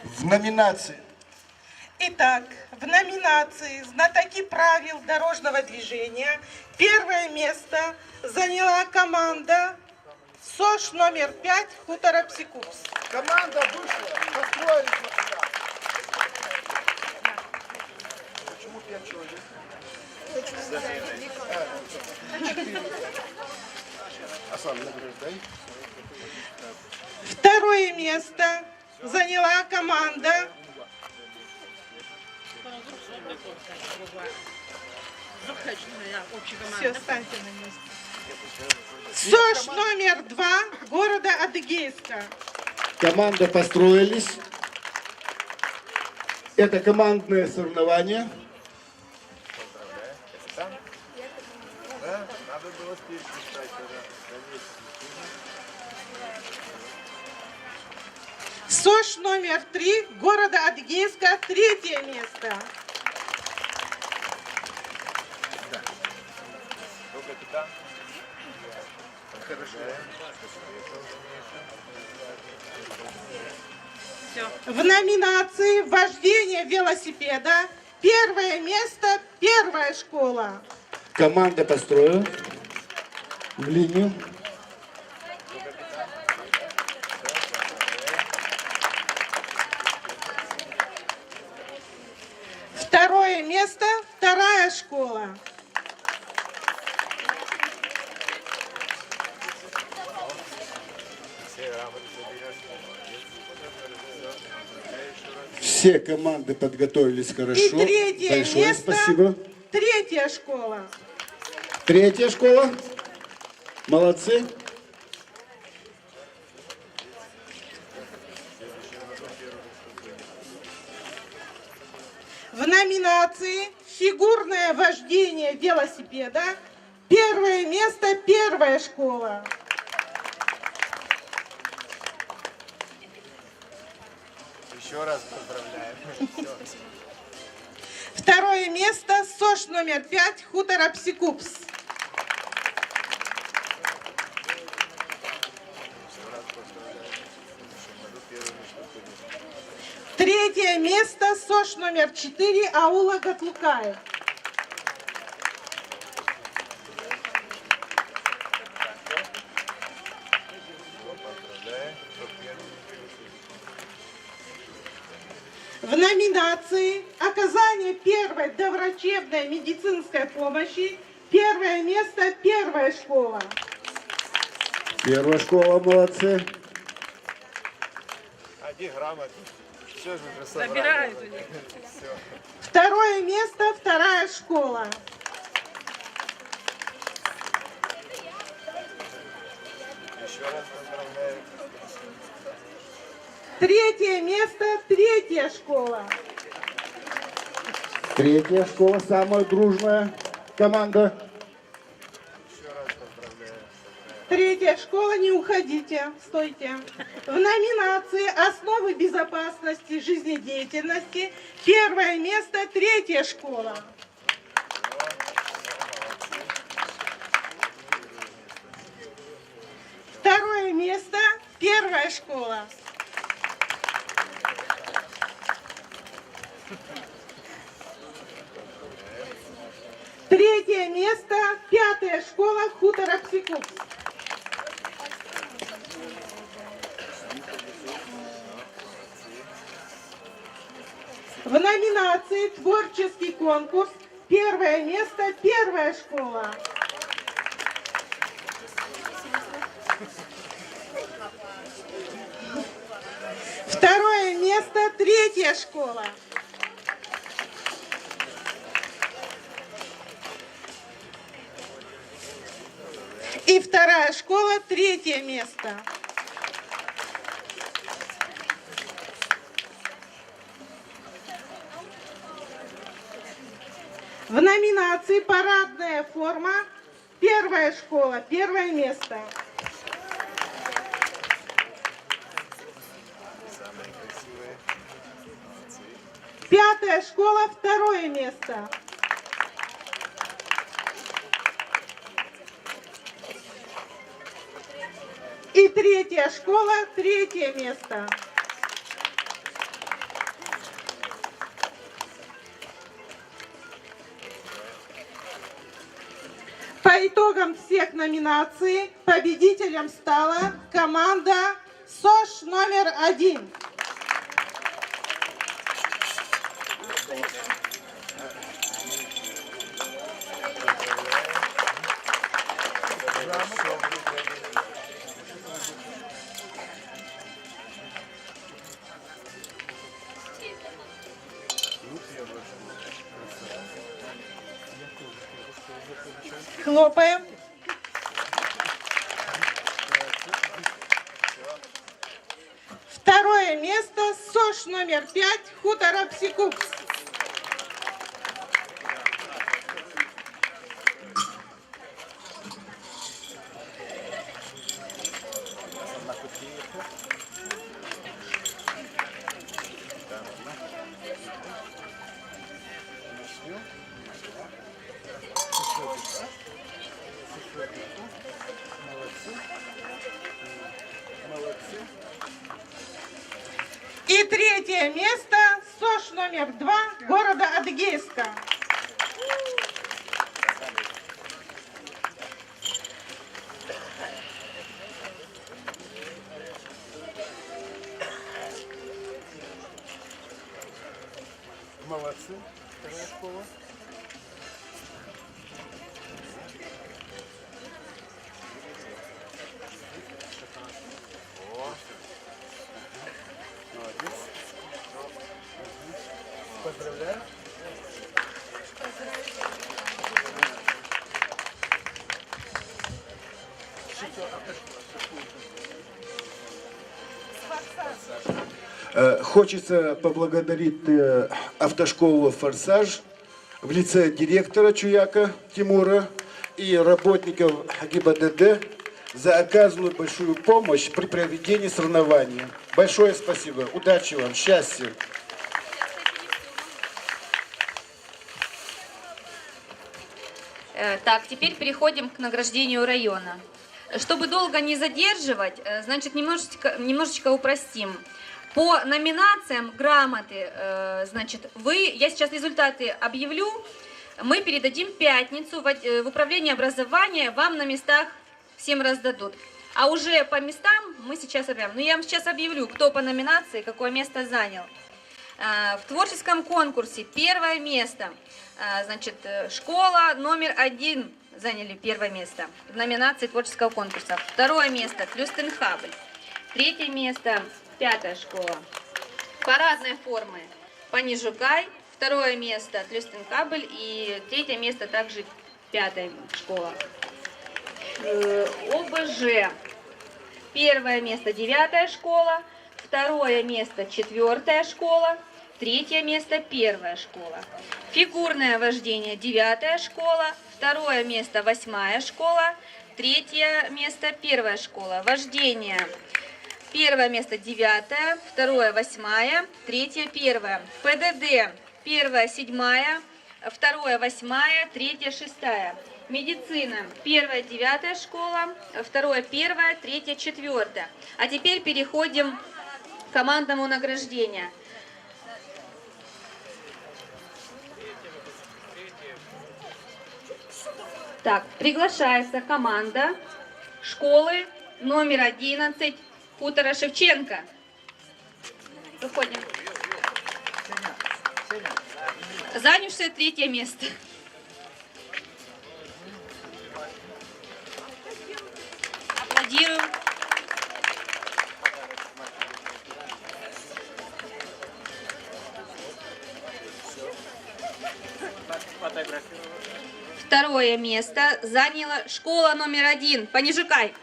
В номинации. Итак, в номинации «Знатоки правил дорожного движения» первое место заняла команда СОШ номер 5 хутора Псикупс. Команда вышла, построились на себя. Почему 5 человек? Второе место заняла команда Все, станьте на месте. СОШ номер 2 города Адыгейска. Команда построились. Это командное соревнование. СОШ номер 3 города Адыгейска, третье место. В номинации «Вождение велосипеда» первое место, первая школа. Команда построила в линию. Второе место, вторая школа. Все команды подготовились хорошо. И третье Большое место, спасибо. третья школа. Третья школа. Молодцы. В номинации «Фигурное вождение велосипеда» первое место, первая школа. Еще раз поздравляем. Всё. Второе место СОШ номер 5 Хутор Апсикупс. Третье место СОШ номер 4 аула Гатлукаев. В номинации «Оказание первой доврачебной медицинской помощи» первое место первая школа. Первая школа, молодцы. Одни грамоты. Все же уже собрали. Забирают у них. Всё. Второе место вторая школа. Еще раз поздравляю. Третье место третья школа. Третья школа, самая дружная команда. Еще раз поздравляю. Третья школа, не уходите, стойте. В номинации «Основы безопасности жизнедеятельности» первое место третья школа. Второе место первая школа. Третье место пятая школа Хутор Апсикупс. В номинации «Творческий конкурс» первое место первая школа. Второе место третья школа. И вторая школа третье место. В номинации «Парадная форма» первая школа, первое место. Самые красивые. Пятая школа, второе место. И третья школа, третье место. По итогам всех номинаций победителем стала команда СОШ номер 1. Хлопаем. Второе место СОШ номер 5 Хутор Апсикупс. И третье место СОШ номер 2 города Адыгейска. Молодцы. Вторая школа. Молодец. Поздравляю. Хочется поблагодарить автошколу «Форсаж» в лице директора Чуяка Тимура и работников ГИБДД за оказанную большую помощь при проведении соревнований. Большое спасибо. Удачи вам, счастья. Так, теперь переходим к награждению района. Чтобы долго не задерживать, значит, немножечко упростим. По номинациям грамоты, значит, я сейчас результаты объявлю, мы передадим в пятницу в управление образования, вам на местах всем раздадут. А уже по местам мы сейчас объявим. Но я вам сейчас объявлю, кто по номинации какое место занял. В творческом конкурсе первое место, значит, школа номер 1 заняли первое место в номинации творческого конкурса. Второе место Клюстенхабль. Третье место 5-я школа. Парадной формы Панижукай. Второе место Клюстенхабль. И третье место также 5-я школа. ОБЖ. Первое место 9-я школа. Второе место 4-я школа. Третье место 1-я школа. Фигурное вождение 9-я школа. Второе место 8-я школа. Третье место 1-я школа. Вождение. Первое место 9-я, второе 8-я, третье 1-я. ПДД. Первое 7-я, второе 8-я, третье 6-я. Медицина. Первая 9-я школа, второе 1-я, третье 4-я. А теперь переходим к командному награждению. Так, приглашается команда школы номер 11 Хутора Шевченко. Выходим. Занявшая 3-е место. Аплодируем. Второе место заняла школа номер 1 Панижукай.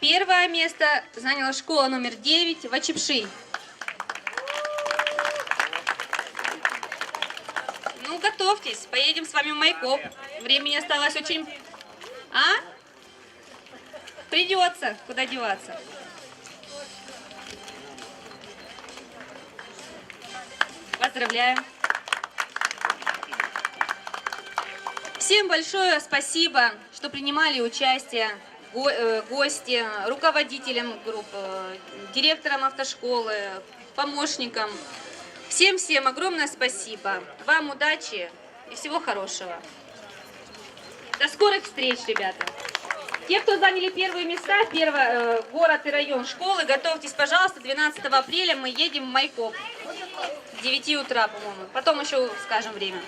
Первое место заняла школа номер 9 Вачепши. Ну, готовьтесь, поедем с вами в Майкоп. Времени осталось очень... А? Придется, куда деваться. Поздравляем. Всем большое спасибо, что принимали участие. Гости, руководителям групп, директорам автошколы, помощникам. Всем огромное спасибо. Вам удачи и всего хорошего. До скорых встреч, ребята. Те, кто заняли первые места, город и район школы, готовьтесь, пожалуйста, 12 апреля мы едем в Майкоп. С 9 утра, по-моему. Потом еще скажем время.